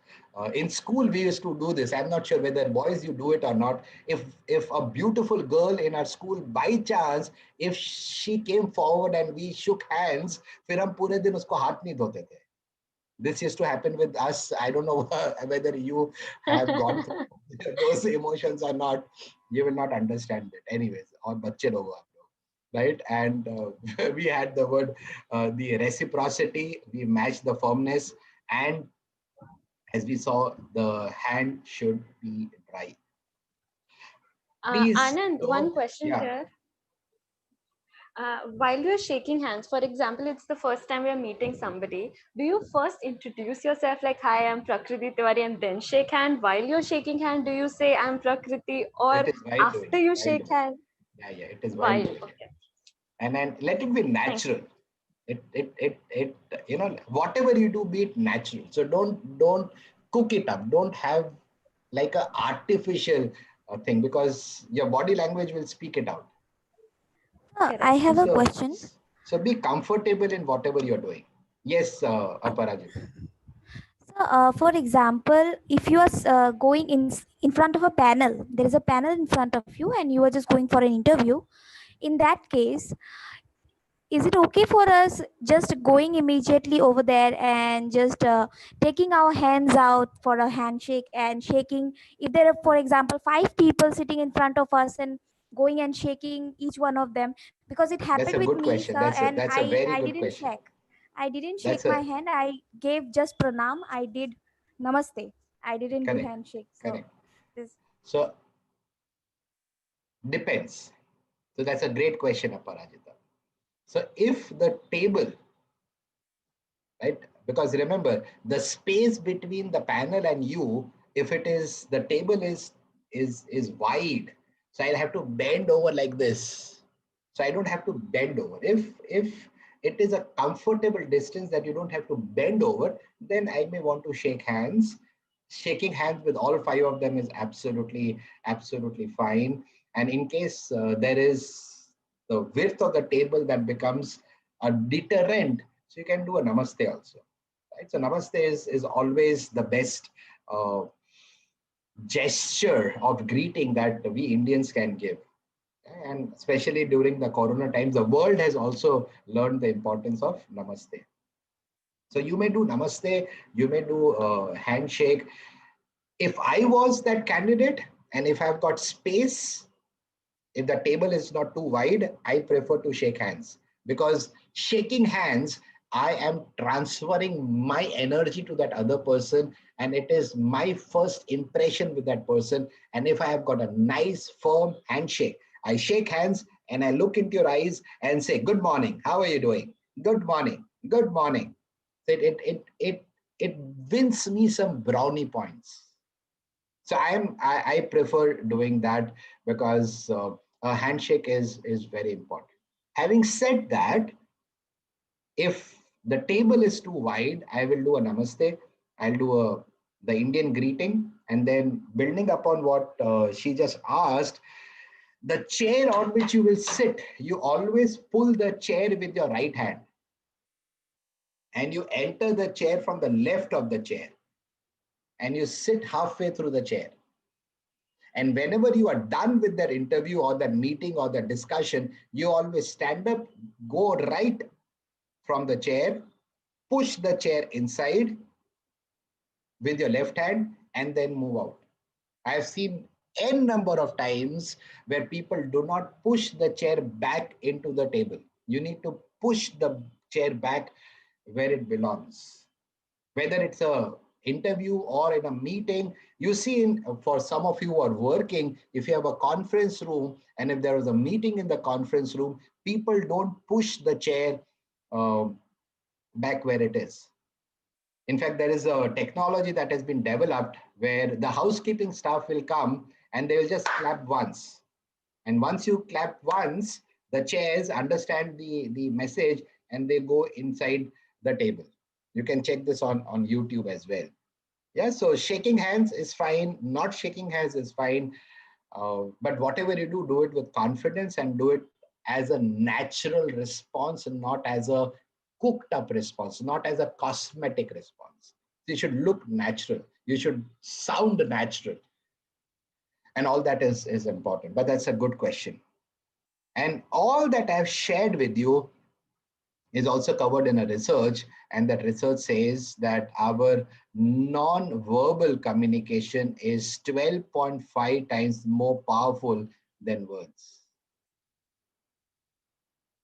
in school we used to do this. I'm not sure whether boys you do it or not. If a beautiful girl in our school by chance, if she came forward and we shook hands, फिर हम पूरे दिन उसको हाथ नहीं धोते थे. This used to happen with us. I don't know whether you have gone through those emotions or not. You will not understand it. Anyways, और बच्चे लोग आप लोग, right? And we had the word, the reciprocity. We matched the firmness. And as we saw, the hand should be dry. Please Anand, one question yeah. here. While you're shaking hands, for example, it's the first time you're meeting somebody, do you first introduce yourself like, hi, I'm Prakriti Tiwari, and then shake hand? While you're shaking hand, do you say, I'm Prakriti, or after you shake hand? Yeah, it is while doing Okay. it. And then let it be natural. It whatever you do, be it natural. So don't cook it up. Don't have like a artificial thing, because your body language will speak it out. I have a question. So be comfortable in whatever you're doing. Yes, Aparajita. So, for example, if you are going in front of a panel, there is a panel in front of you and you are just going for an interview. In that case, is it okay for us just going immediately over there and just taking our hands out for a handshake and shaking? If there are, for example, 5 people sitting in front of us and going and shaking each one of them, because it happened That's a with good me, question. sir, and That's a very I good didn't question. shake. I didn't shake That's my a hand. I gave just pranam. I did namaste. I didn't do correct. handshake. So Correct. this. So depends. So that's a great question, Aparajita. So if the table, right? Because remember, the space between the panel and you, if it is the table is wide, so I'll have to bend over like this. So I don't have to bend over. If it is a comfortable distance that you don't have to bend over, then I may want to shake hands. Shaking hands with all five of them is absolutely fine. And in case there is the width of the table that becomes a deterrent, so you can do a namaste also. Right? So namaste is always the best gesture of greeting that we Indians can give. And especially during the corona times, the world has also learned the importance of namaste. So you may do namaste, you may do a handshake. If I was that candidate and if I've got space, if the table is not too wide, I prefer to shake hands, because shaking hands, I am transferring my energy to that other person, and it is my first impression with that person. And if I have got a nice firm handshake, I shake hands and I look into your eyes and say, good morning, how are you doing? Good morning, good morning. So it wins me some brownie points. So I prefer doing that, because a handshake is very important. Having said that, if the table is too wide, I will do a namaste. I'll do the Indian greeting, and then building upon what she just asked, the chair on which you will sit, you always pull the chair with your right hand, and you enter the chair from the left of the chair, and you sit halfway through the chair. And whenever you are done with that interview or that meeting or that discussion, you always stand up, go right from the chair, push the chair inside with your left hand, and then move out. I've seen n number of times where people do not push the chair back into the table. You need to push the chair back where it belongs. Whether it's a interview or in a meeting, you see, for some of you who are working, if you have a conference room and if there is a meeting in the conference room, people don't push the chair back where it is. In fact, there is a technology that has been developed where the housekeeping staff will come and they will just clap once. And once you clap once, the chairs understand the message and they go inside the table. You can check this on YouTube as well. Yeah, so shaking hands is fine. Not shaking hands is fine. But whatever you do, do it with confidence and do it as a natural response and not as a cooked up response, not as a cosmetic response. You should look natural. You should sound natural. And all that is important. But that's a good question. And all that I've shared with you is also covered in a research, and that research says that our non-verbal communication is 12.5 times more powerful than words.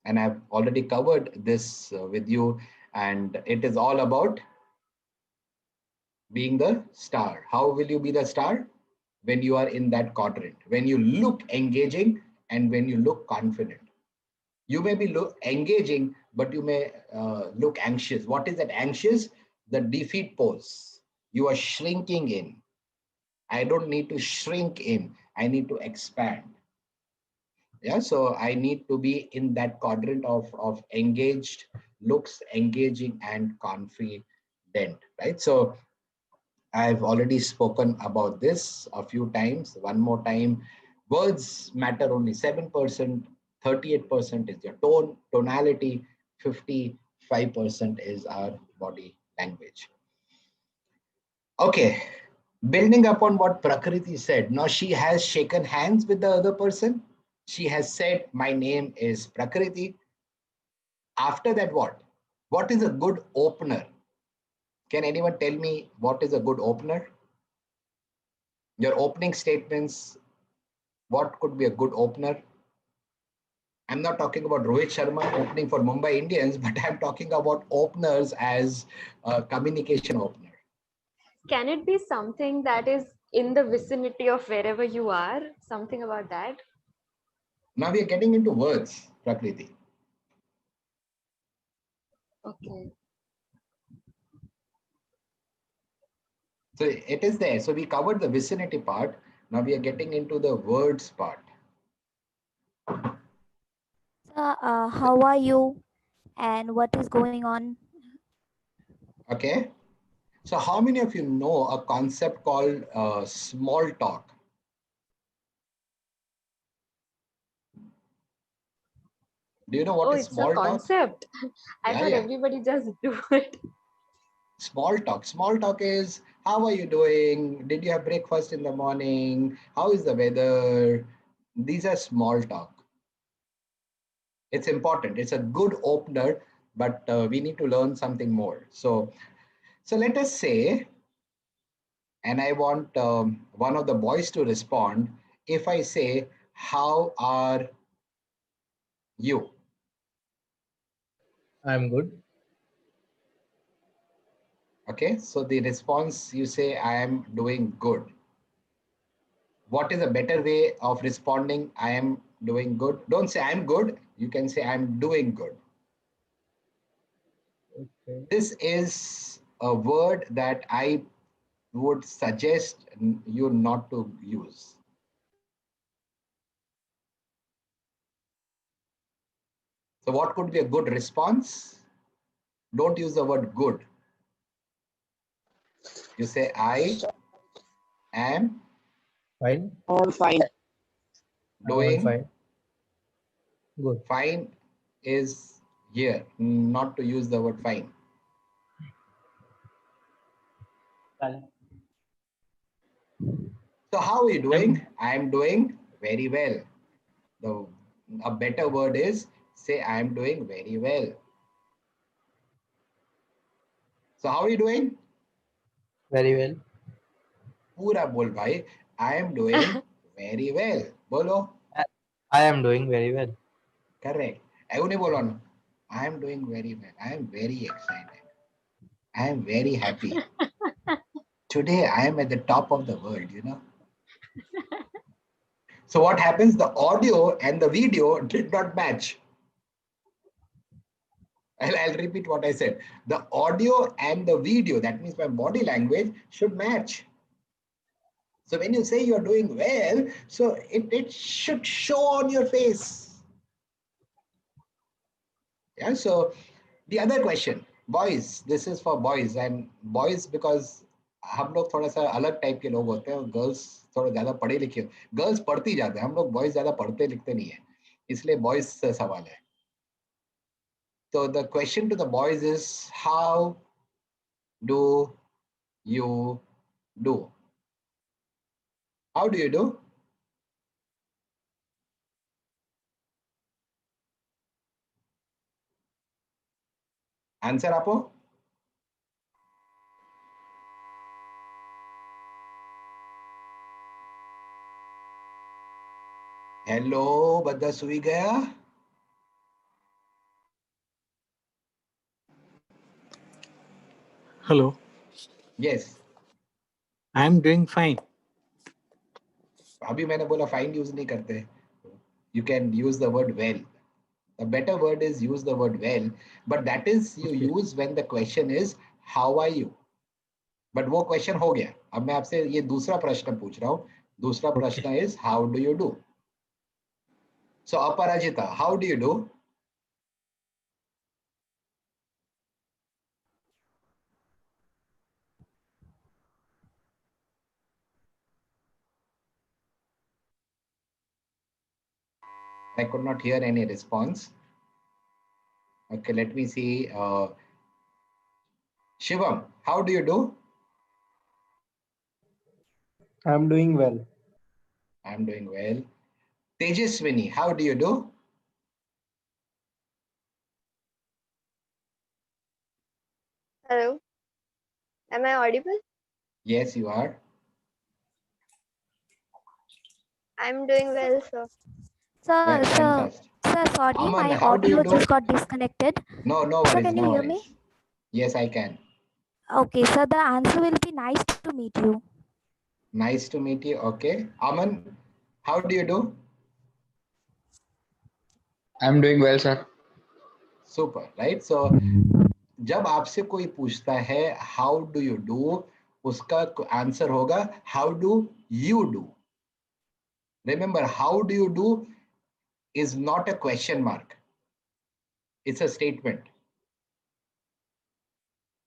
And I've already covered this with you, and it is all about being the star. How will you be the star? When you are in that quadrant, when you look engaging and when you look confident. You may be engaging, but you may look anxious. What is that anxious? The defeat pose. You are shrinking in. I don't need to shrink in. I need to expand. Yeah, so I need to be in that quadrant of engaged, looks engaging and confident, right? So I've already spoken about this a few times. One more time, words matter only 7%, 38% is your tone, tonality, 55% is our body language. Okay, building upon what Prakriti said, now she has shaken hands with the other person. She has said, my name is Prakriti. After that, what? What is a good opener? Can anyone tell me what is a good opener? Your opening statements What could be a good opener? I'm not talking about Rohit Sharma opening for Mumbai Indians, but I'm talking about openers as a communication opener. Can it be something that is in the vicinity of wherever you are? Something about that? Now we are getting into words, Prakriti. Okay. So it is there. So we covered the vicinity part. Now we are getting into the words part. How are you and what is going on? Okay. So how many of you know a concept called small talk? Do you know what is It's a small talk? concept. I Yeah, thought yeah. everybody just do it. Small talk. Small talk is, how are you doing? Did you have breakfast in the morning? How is the weather? These are small talk. It's important. It's a good opener, but we need to learn something more. So let us say, and I want one of the boys to respond. If I say, how are you? I'm good. Okay, so the response, you say, I am doing good. What is a better way of responding? I am doing good. Don't say I'm good. You can say I'm doing good. Okay. This is a word that I would suggest you not to use. So what could be a good response? Don't use the word good. You say I am Fine. I'm fine. doing Fine. Good. fine is here, not to use the word fine. So how are you doing? I am doing very well. A better word is say I am doing very well. So how are you doing? Very well. पूरा बोल भाई. I am doing very well. बोलो. I am doing very well. Correct. ऐसा नहीं बोलो ना. I am doing very well. I am very excited. I am very happy. Today I am at the top of the world, you know. So what happens? The audio and the video did not match. I'll repeat what I said. The audio and the video, that means my body language, should match. So when you say you're doing well, so it should show on your face. Yeah. So the other question, boys, this is for boys, and boys because हम लोग थोड़ा सा अलग type के लोग होते हैं, girls थोड़ा ज्यादा पढ़े लिखे, गर्ल्स पढ़ती जाते हैं, हम लोग बॉयज ज्यादा पढ़ते लिखते नहीं है, इसलिए बॉयज से सवाल है. So the question to the boys is, how do you do? How do you do? Answer आपो. हेलो, બધા સુઈ ગયા? Hello. Yes. I am doing fine. अभी मैंने बोला fine use नहीं करते. You can use the word well. A better word is use the word well, but that is you use when the question is how are you. But वो question हो गया. अब मैं आपसे ये दूसरा प्रश्न पूछ रहा हूँ. दूसरा प्रश्न is how do you do? So Aparajita, how do you do? I could not hear any response. Okay, let me see. Shivam, how do you do? I'm doing well. I'm doing well. Tejaswini, how do you do? Hello. Am I audible? Yes, you are. I'm doing well, sir. Sir, Fantastic. sorry, Aman, my how do you audio do? just got disconnected. No Sir, worries, can you no hear worries. me? Yes, I can. Okay, sir, the answer will be nice to meet you. Nice to meet you. Okay. Aman, how do you do? I'm doing well, sir. Super, right? So, जब आपसे कोई पूछता है how do you do, उसका answer होगा how do you do. Remember, how do you do is not a question mark. It's a statement.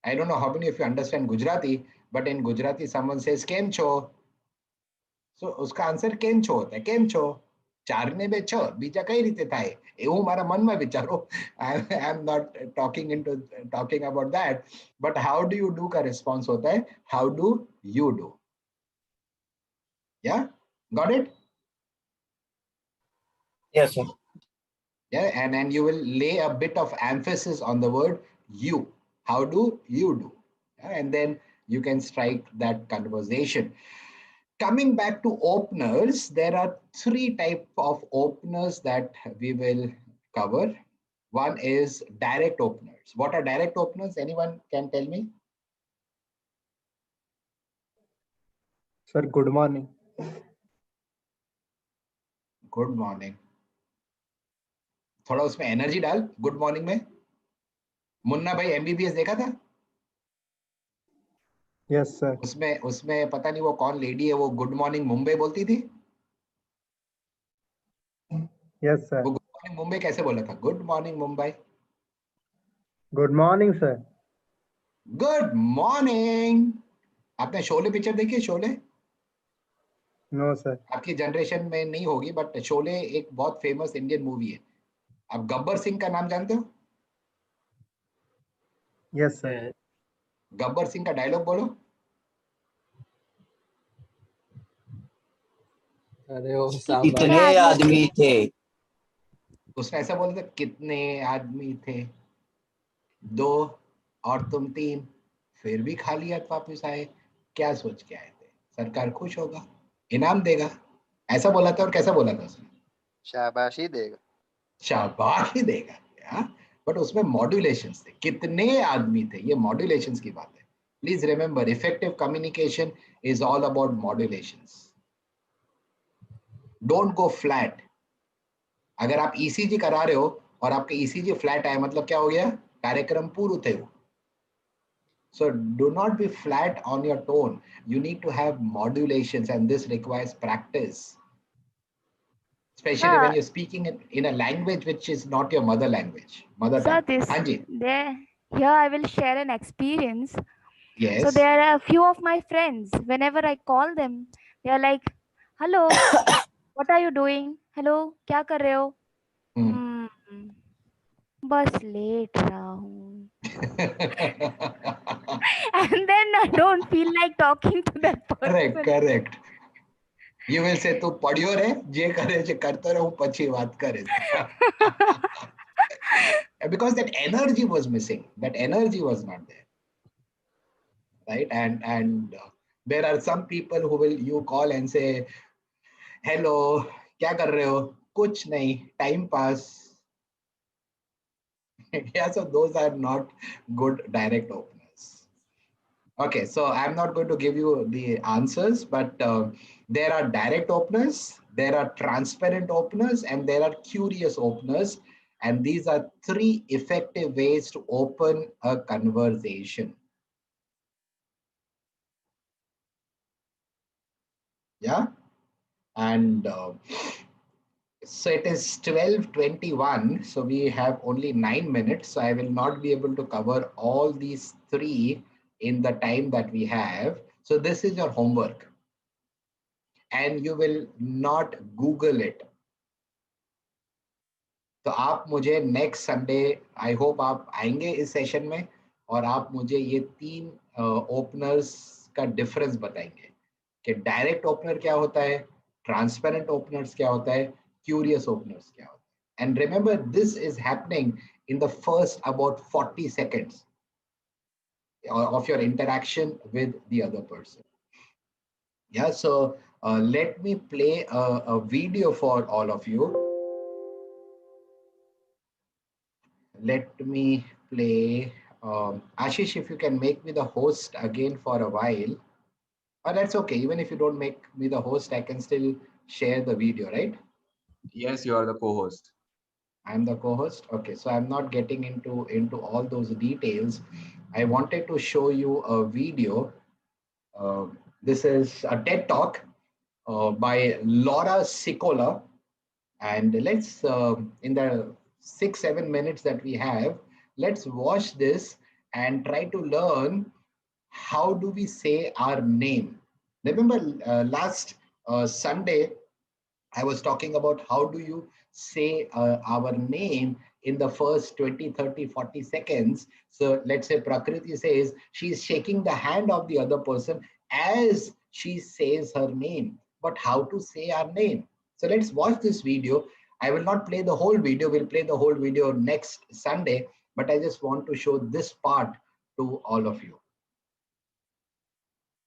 I don't know how many of you understand Gujarati, but in Gujarati, someone says "Kem cho?" So, उसका answer "Kem cho" होता है. "Kem cho?" ચારને બે છ, બીજા કઈ રીતે થાય એવું મારા મનમાં વિચારો. I am not talking about that, but how do you do का response होता है how do you do. Yeah, got it? Yes, sir. Yeah, and you will lay a bit of emphasis on the word you. How do you do? Yeah, and then you can strike that conversation. Coming back to openers, there are 3 types of openers that we will cover. One is direct openers. What are direct openers? Anyone can tell me? Sir, good morning. Good morning. थोड़ा उसमें energy डाल good morning में. मुन्ना भाई MBBS देखा था? Yes, sir. उसमें पता नहीं वो कौन लेडी है, वो गुड मॉर्निंग मुंबई बोलती थी. Yes, sir. वो गुड मॉर्निंग मुंबई कैसे बोला था? Good morning Mumbai. Good morning, sir. Good morning. आपने शोले पिक्चर देखी है? शोले? No, sir. आपकी जनरेशन में नहीं होगी, बट शोले एक बहुत फेमस इंडियन मूवी है. आप गब्बर सिंह का नाम जानते हो? Yes, sir. गब्बर सिंह का डायलॉग बोलो. अरे वो कितने आदमी थे? उसने ऐसा बोला था, कितने आदमी थे? 2 और तुम 3, फिर भी खाली हाथ वापस आए. क्या सोच के आए थे? सरकार खुश होगा, इनाम देगा. ऐसा बोला था. और कैसा बोला था उसने? शाबाशी देगा. शाबाशी देगा. बट उसमें मॉड्यूलेशंस थे. कितने आदमी थे, ये मॉड्यूलेशंस की बात है. Please remember, effective communication is all about मॉड्यूलेशंस. Don't go flat. अगर आप ईसीजी करा रहे हो और आपके ईसीजी फ्लैट आए, मतलब क्या हो गया? कार्यक्रम पूर्ण थे. So do not be flat on your tone. You need to have modulations, and this requires practice. Especially when you're speaking in a language which is not your mother language. Sir, here I will share an experience. Yes. So there are a few of my friends. Whenever I call them, they are like, "Hello, what are you doing? Hello, क्या कर रहे हो?" बस late रहा हूँ. And then I don't feel like talking to that person. Correct. You will say, "तू पढ़ियो रे, जे करे जे करतो रहूं, પછી વાત કરે." Because that energy was missing. That energy was not there. Right? And there are some people who will you call and say, "Hello, क्या कर रहे हो?" कुछ नहीं, time pass. Yeah, so those are not good direct openers. Okay, so I'm not going to give you the answers, but there are direct openers, there are transparent openers, and there are curious openers. And these are 3 effective ways to open a conversation. Yeah, and so it is 12:21. So we have only 9 minutes. So I will not be able to cover all these 3 in the time that we have. So this is your homework. And you will not Google it. तो आप मुझे next Sunday, I hope आप आएंगे इस session में, और आप मुझे ये 3 ओपनर्स का डिफरेंस बताएंगे कि डायरेक्ट ओपनर क्या होता है, ट्रांसपेरेंट ओपनर्स क्या होता है, क्यूरियस ओपनर्स क्या होता है. And remember, this is happening in the first about 40 seconds of your interaction with the other person. Yeah, so Let me play a video for all of you. Let me play. Ashish, if you can make me the host again for a while. That's okay. Even if you don't make me the host, I can still share the video, right? Yes, you are the co-host. I'm the co-host. Okay, so I'm not getting into all those details. I wanted to show you a video. This is a TED Talk by Laura Sicola, and let's in the 6-7 minutes that we have, let's watch this and try to learn how do we say our name. Remember last Sunday I was talking about how do you say our name in the first 20, 30, 40 seconds. So let's say Prakriti says she's shaking the hand of the other person as she says her name. But how to say our name? So let's watch this video. I will not play the whole video. We'll play the whole video next Sunday. But I just want to show this part to all of you.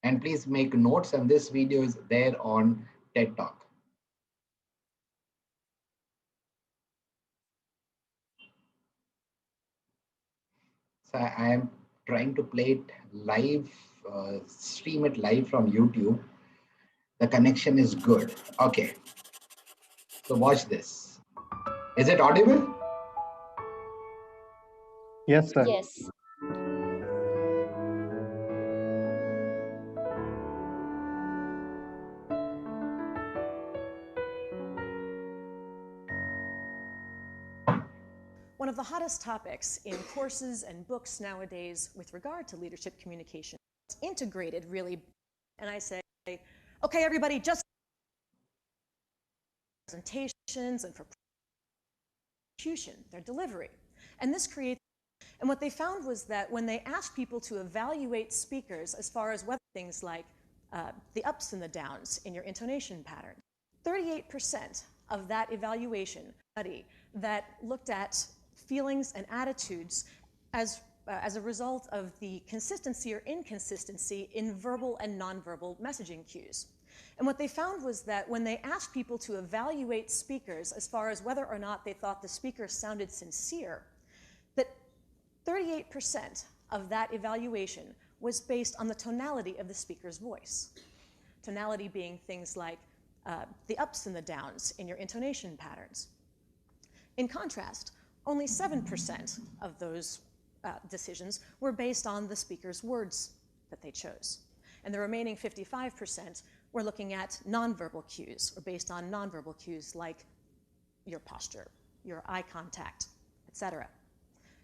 And please make notes, and this video is there on TED Talk. So I am trying to play it live, stream it live from YouTube. The connection is good. Okay. So watch this. Is it audible? Yes, sir. Yes. One of the hottest topics in courses and books nowadays with regard to leadership communication, it's integrated really, and I say, okay, everybody, just presentations and for execution, their delivery. And this creates, and what they found was that when they asked people to evaluate speakers as far as whether things like the ups and the downs in your intonation pattern, 38% of that evaluation study that looked at feelings and attitudes as a result of the consistency or inconsistency in verbal and nonverbal messaging cues. And what they found was that when they asked people to evaluate speakers as far as whether or not they thought the speaker sounded sincere, that 38% of that evaluation was based on the tonality of the speaker's voice. Tonality being things like the ups and the downs in your intonation patterns. In contrast, only 7% of those decisions were based on the speaker's words that they chose. And the remaining 55% were looking at nonverbal cues, or based on nonverbal cues like your posture, your eye contact, etc.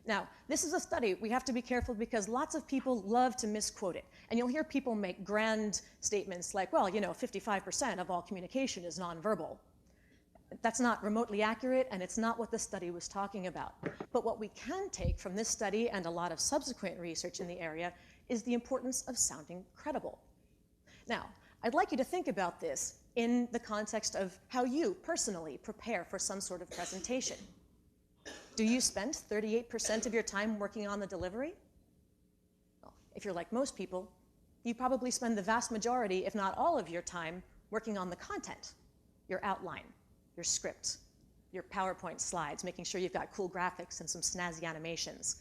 Now, this is a study. We have to be careful because lots of people love to misquote it. And you'll hear people make grand statements like, well, 55% of all communication is nonverbal. That's not remotely accurate, and it's not what the study was talking about. But what we can take from this study and a lot of subsequent research in the area is the importance of sounding credible. Now, I'd like you to think about this in the context of how you personally prepare for some sort of presentation. Do you spend 38% of your time working on the delivery? Well, if you're like most people, you probably spend the vast majority, if not all of your time, working on the content, your outline, your script, your PowerPoint slides, making sure you've got cool graphics and some snazzy animations,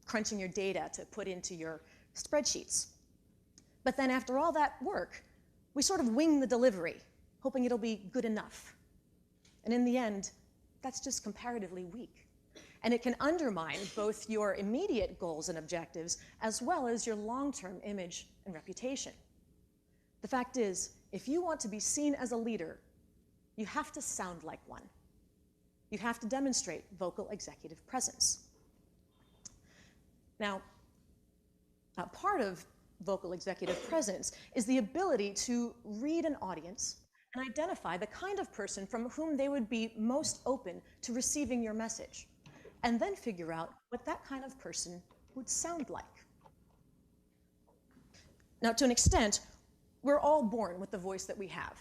crunching your data to put into your spreadsheets. But then after all that work, we sort of wing the delivery, hoping it'll be good enough. And in the end, that's just comparatively weak. And it can undermine both your immediate goals and objectives, as well as your long-term image and reputation. The fact is, if you want to be seen as a leader, you have to sound like one. You have to demonstrate vocal executive presence. Now, part of vocal executive presence is the ability to read an audience and identify the kind of person from whom they would be most open to receiving your message, and then figure out what that kind of person would sound like. Now, to an extent, we're all born with the voice that we have,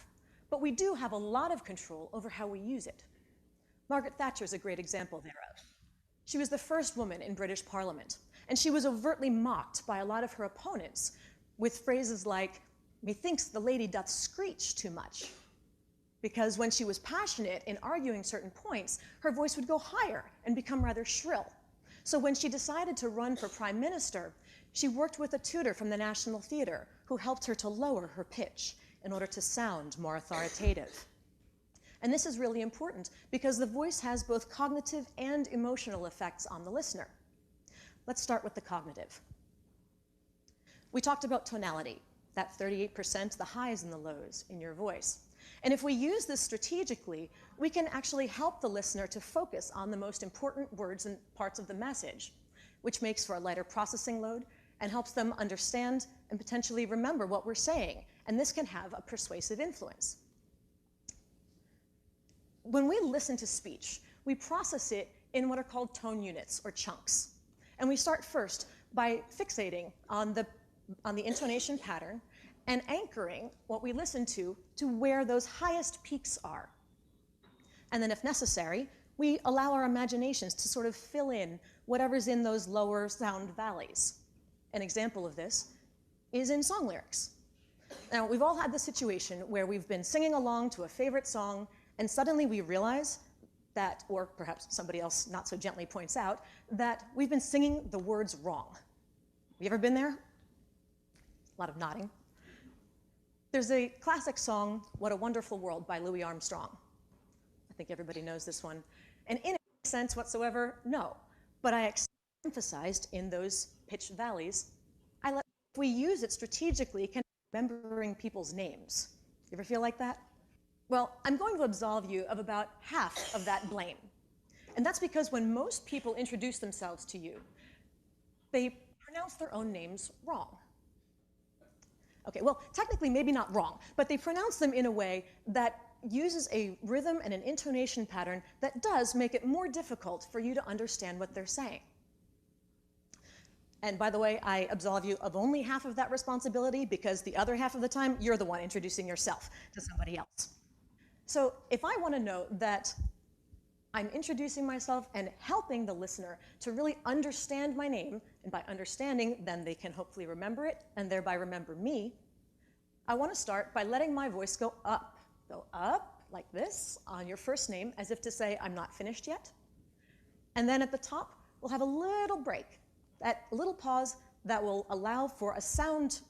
but we do have a lot of control over how we use it. Margaret Thatcher is a great example thereof. She was the first woman in British Parliament, and she was overtly mocked by a lot of her opponents with phrases like, Methinks the lady doth screech too much. Because when she was passionate in arguing certain points, her voice would go higher and become rather shrill. So when she decided to run for prime minister, she worked with a tutor from the National Theatre who helped her to lower her pitch in order to sound more authoritative. And this is really important because the voice has both cognitive and emotional effects on the listener. Let's start with the cognitive. We talked about tonality, that 38%, the highs and the lows in your voice. And if we use this strategically, we can actually help the listener to focus on the most important words and parts of the message, which makes for a lighter processing load and helps them understand and potentially remember what we're saying. And this can have a persuasive influence. When we listen to speech, we process it in what are called tone units or chunks. And we start first by fixating on the intonation pattern and anchoring what we listen to where those highest peaks are. And then if necessary, we allow our imaginations to sort of fill in whatever's in those lower sound valleys. An example of this is in song lyrics. Now, we've all had the situation where we've been singing along to a favorite song and suddenly we realize that, or perhaps somebody else not so gently points out, that we've been singing the words wrong. Have you ever been there? A lot of nodding. There's a classic song, What a Wonderful World by Louis Armstrong. I think everybody knows this one. And in a sense whatsoever, no. But I emphasized in those pitch valleys, if we use it strategically, can remembering people's names. You ever feel like that? Well, I'm going to absolve you of about half of that blame. And that's because when most people introduce themselves to you, they pronounce their own names wrong. Okay, well, technically maybe not wrong, but they pronounce them in a way that uses a rhythm and an intonation pattern that does make it more difficult for you to understand what they're saying. And by the way, I absolve you of only half of that responsibility because the other half of the time, you're the one introducing yourself to somebody else. So if I want to know that I'm introducing myself and helping the listener to really understand my name, and by understanding, then they can hopefully remember it and thereby remember me, I want to start by letting my voice go up like this on your first name, as if to say, I'm not finished yet. And then at the top, we'll have a little break, that little pause that will allow for a sound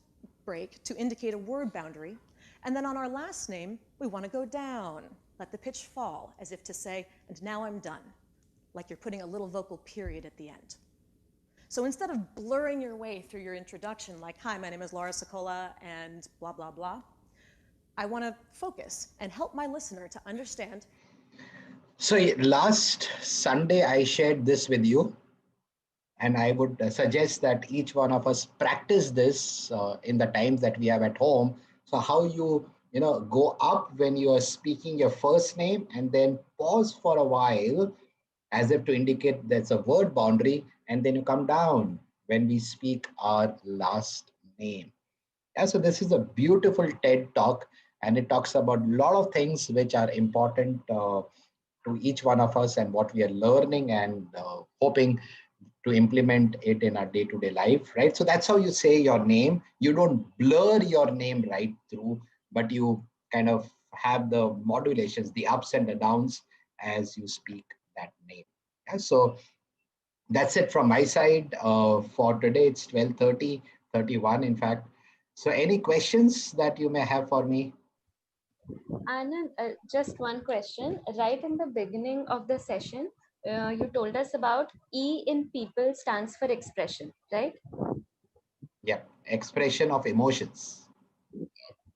break to indicate a word boundary. And then on our last name, we want to go down, let the pitch fall, as if to say, and now I'm done, like you're putting a little vocal period at the end. So instead of blurring your way through your introduction, like, hi, my name is Laura Sokola, and blah, blah, blah, I want to focus and help my listener to understand. So last Sunday, I shared this with you, and I would suggest that each one of us practice this in the times that we have at home. So how you go up when you are speaking your first name and then pause for a while as if to indicate there's a word boundary, and then you come down when we speak our last name. Yeah, so this is a beautiful TED talk, and it talks about a lot of things which are important to each one of us and what we are learning and hoping to implement it in our day-to-day life, right? So that's how you say your name. You don't blur your name right through, but you kind of have the modulations, the ups and the downs as you speak that name. Yeah, so that's it from my side for today. It's 12:30, 31 in fact. So any questions that you may have for me? Anand, just one question. Right in the beginning of the session, you told us about E in people stands for expression, right? Yeah, expression of emotions.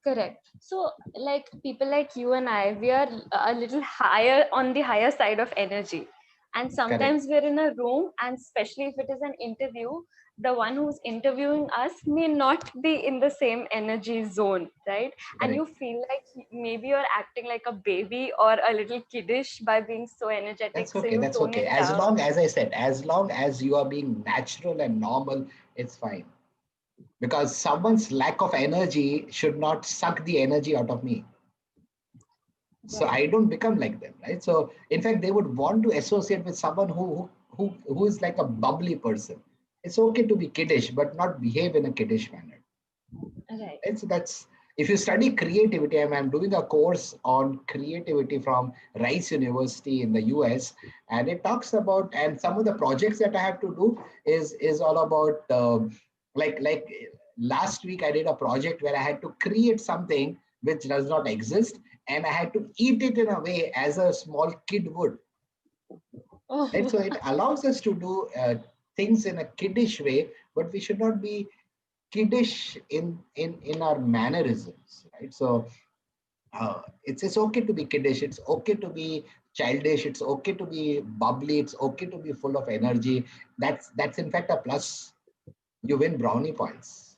Correct. So like people like you and I, we are a little higher on the higher side of energy. And sometimes we're in a room, and especially if it is an interview, the one who's interviewing us may not be in the same energy zone, right? And you feel like maybe you're acting like a baby or a little kiddish by being so energetic. That's so okay. you That's tone okay. it As down. long as I said, as long as you are being natural and normal, it's fine. Because someone's lack of energy should not suck the energy out of me. So I don't become like them, right? So in fact, they would want to associate with someone who is like a bubbly person. It's okay to be kiddish, but not behave in a kiddish manner. Right. And so that's If you study creativity, I'm doing a course on creativity from Rice University in the US, and it talks about, and some of the projects that I have to do is all about like last week I did a project where I had to create something which does not exist, and I had to eat it in a way as a small kid would. Right? So it allows us to do things in a kiddish way, but we should not be kiddish in our mannerisms, right? So it's okay to be kiddish, it's okay to be childish, it's okay to be bubbly, it's okay to be full of energy. That's in fact a plus. You win brownie points.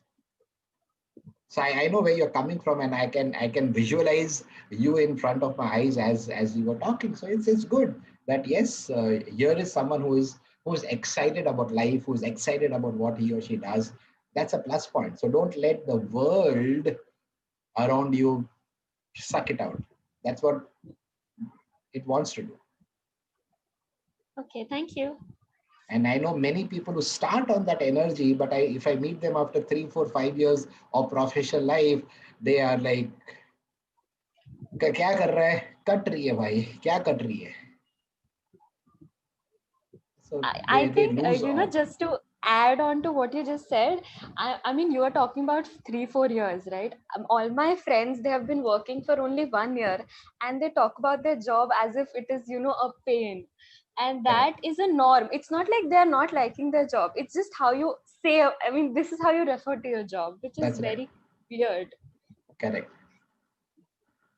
So I know where you're coming from, and I can visualize you in front of my eyes as you were talking. So it's good that yes, here is someone who's excited about life, who's excited about what he or she does. That's a plus point. So don't let the world around you suck it out. That's what it wants to do. Okay, thank you. And I know many people who start on that energy, but if I meet them after 3, 4, 5 years of professional life, they are like, क्या कर रहा है? Cut रही है भाई, क्या cut रही है? So I they think, lose all. just to add on to what you just said, I mean, you are talking about 3-4 years, right? All my friends, they have been working for only 1 year, and they talk about their job as if it is, a pain. And that is a norm. It's not like they're not liking their job. It's just how you say, I mean, this is how you refer to your job, which is That's right. very weird. Correct.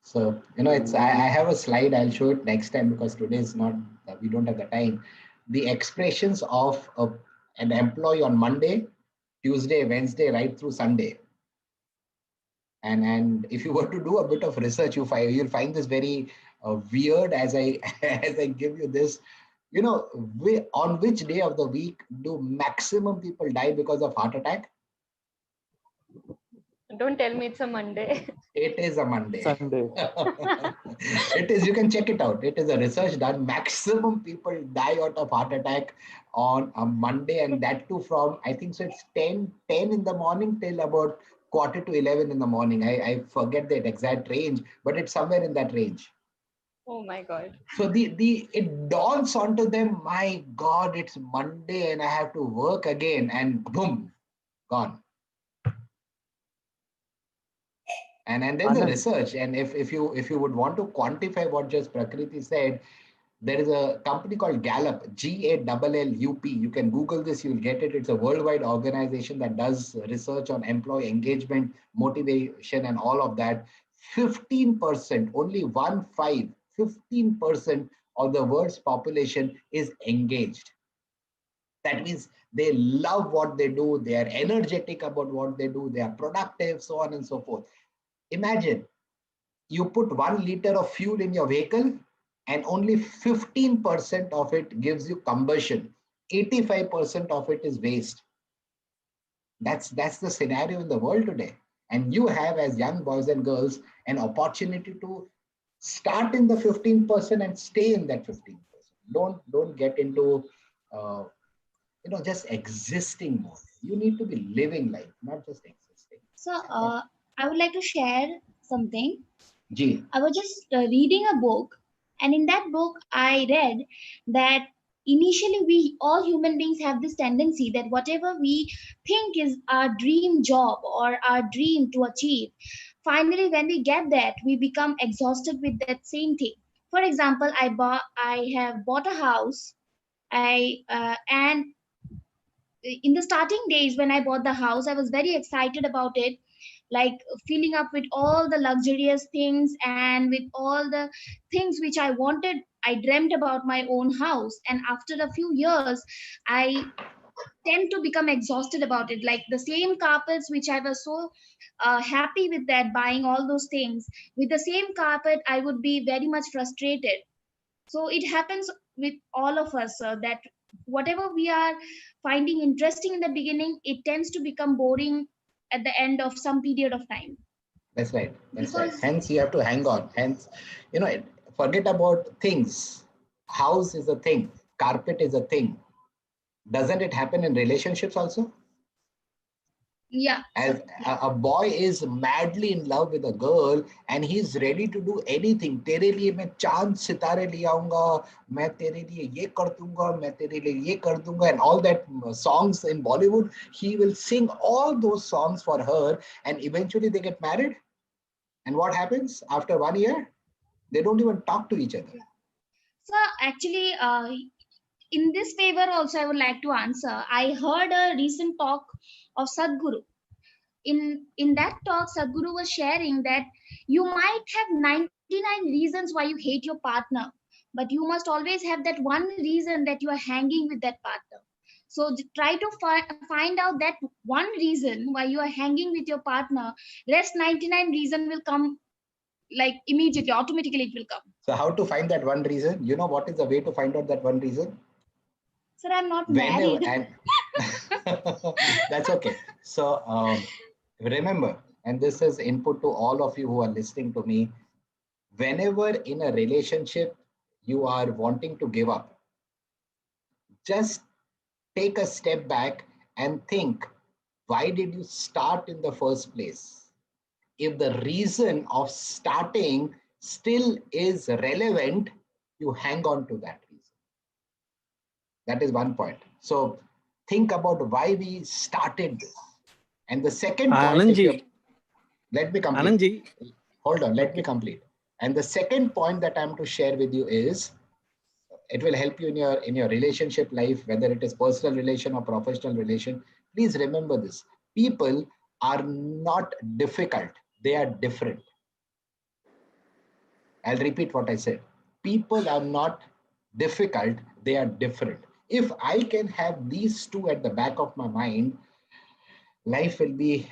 So, I have a slide. I'll show it next time because today is not, we don't have the time. The expressions of an employee on Monday, Tuesday, Wednesday, right through Sunday. And if you were to do a bit of research, you'll find this very weird as I give you this. On which day of the week do maximum people die because of heart attack? Don't tell me it's a Monday. It is a Monday. Sunday. It is, you can check it out. It is a research done. Maximum people die out of heart attack on a Monday, and that too from, I think so it's 10 in the morning till about 10:45 in the morning. I forget the exact range, but it's somewhere in that range. Oh my God. So it dawns onto them, my God, it's Monday and I have to work again, and boom, gone. And then the research, and if you would want to quantify what just Prakriti said, there is a company called Gallup, GALLUP. You can Google this, you'll get it. It's a worldwide organization that does research on employee engagement, motivation, and all of that. 15%, only 15% of the world's population is engaged. That means they love what they do, they are energetic about what they do, they are productive, so on and so forth. Imagine you put 1 liter of fuel in your vehicle and only 15% of it gives you combustion. 85% of it is waste. That's the scenario in the world today. And you have, as young boys and girls, an opportunity to start in the 15% and stay in that 15%. Don't get into just existing more. You need to be living life, not just existing. So I would like to share something. Ji. I was just reading a book, and in that book I read that initially we all human beings have this tendency that whatever we think is our dream job or our dream to achieve, finally when we get that, we become exhausted with that same thing. For example, I have bought a house. And in the starting days when I bought the house, I was very excited about it, like filling up with all the luxurious things and with all the things which I wanted. I dreamt about my own house, and after a few years I tend to become exhausted about it. Like the same carpets which I was so happy with, that buying all those things with the same carpet, I would be very much frustrated. So it happens with all of us, that whatever we are finding interesting in the beginning, it tends to become boring at the end of some period of time. That's right. That's right. Hence, you have to hang on. Hence, forget about things. House is a thing. Carpet is a thing. Doesn't it happen in relationships also? Yeah. As a boy is madly in love with a girl and he's ready to do anything. तेरे लिए मैं चांद सितारे ले आऊंगा, मैं तेरे लिए ये कर दूंगा, मैं तेरे लिए ये कर दूंगा, and all that songs in Bollywood, he will sing all those songs for her, and eventually they get married. And what happens after 1 year? They don't even talk to each other. So actually, in this favor also, I would like to answer. I heard a recent talk of Sadhguru. In that talk, Sadhguru was sharing that you might have 99 reasons why you hate your partner, but you must always have that one reason that you are hanging with that partner. So try to find out that one reason why you are hanging with your partner. Rest 99 reason will come like immediately, automatically it will come. So how to find that one reason? You know what is the way to find out that one reason? Sir, I'm not Whenever, married. and that's okay. So remember, and this is input to all of you who are listening to me, whenever in a relationship you are wanting to give up, just take a step back and think, why did you start in the first place? If the reason of starting still is relevant, you hang on to that reason. That is one point. So think about why we started this. And the second point, let me complete. Hold on, let me complete. And the second point that I'm to share with you is, it will help you in your relationship life, whether it is personal relation or professional relation. Please remember this. People are not difficult. They are different. I'll repeat what I said. People are not difficult. They are different. If I can have these two at the back of my mind, life will be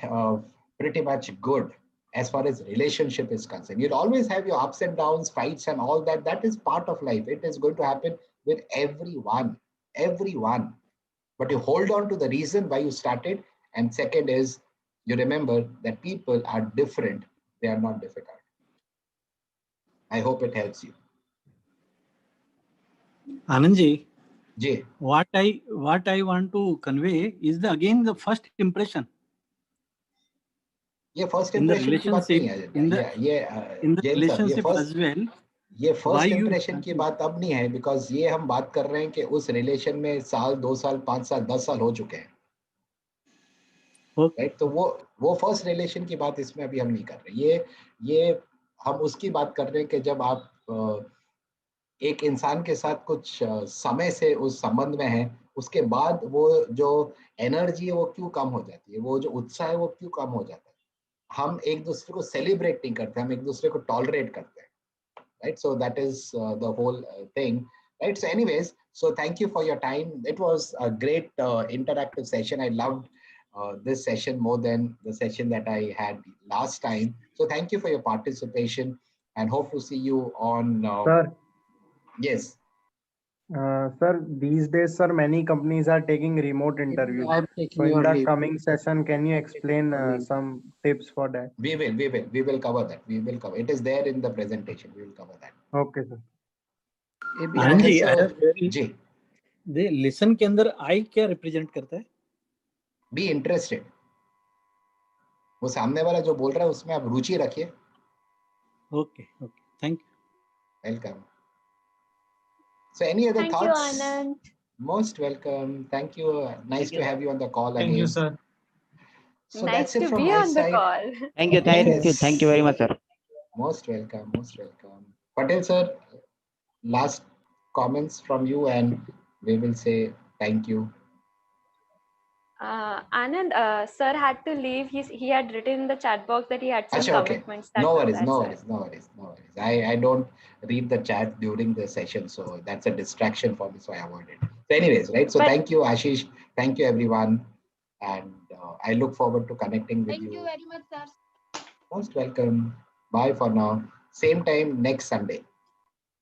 pretty much good as far as relationship is concerned. You'll always have your ups and downs, fights and all that. That is part of life. It is going to happen with everyone. But you hold on to the reason why you started. And second is, you remember that people are different. They are not difficult. I hope it helps you. Anandji, Ji. what I want to convey is again the first impression. ये first impression की बात नहीं है जैन साहब, ये first impression की बात अब नहीं है, बिकॉज ये हम बात कर रहे हैं कि उस रिलेशन में साल 2 साल 5 साल 10 साल हो चुके हैं, राइट? तो वो फर्स्ट रिलेशन की बात इसमें अभी हम नहीं कर रहे. ये हम उसकी बात कर रहे हैं कि जब आप एक इंसान के साथ कुछ समय से उस संबंध में है, उसके बाद वो जो एनर्जी है वो क्यों कम हो जाती है, वो जो उत्साह है वो क्यों कम हो जाता है. हम एक दूसरे को सेलिब्रेट नहीं करते, हम एक दूसरे को टॉलरेट करते हैं, right? So that is the whole thing, right? So anyways, so thank you for your time. It was a great interactive session. I loved this session more than the session that I had last time. So thank you for your participation and hope to see you on Sir. Yes. Sir, these days, sir, many companies are taking remote interviews. So in the coming session, can you explain some tips for that? We will cover that. We will cover. It is there in the presentation. We will cover that. Okay, sir. जी. The listen के अंदर I क्या represent करता है? Be interested. वो सामने वाला जो बोल रहा है उसमें आप रुचि रखिए. Okay, thank you. Welcome. So any other thoughts? Thank you, Anand. Most welcome. Thank you. Nice to have you on the call again. Thank you, sir. So Nice that's it to from be my on side. the call. Thank you very much, sir. Most welcome. Patel sir, last comments from you and we will say thank you. Anand, sir had to leave. He had written in the chat box that he had some commitments. No worries. I don't read the chat during the session, so that's a distraction for me, so I avoid it. So anyways, right? So thank you, Ashish. Thank you, everyone. And I look forward to connecting with you. Thank you very much, sir. Most welcome. Bye for now. Same time next Sunday.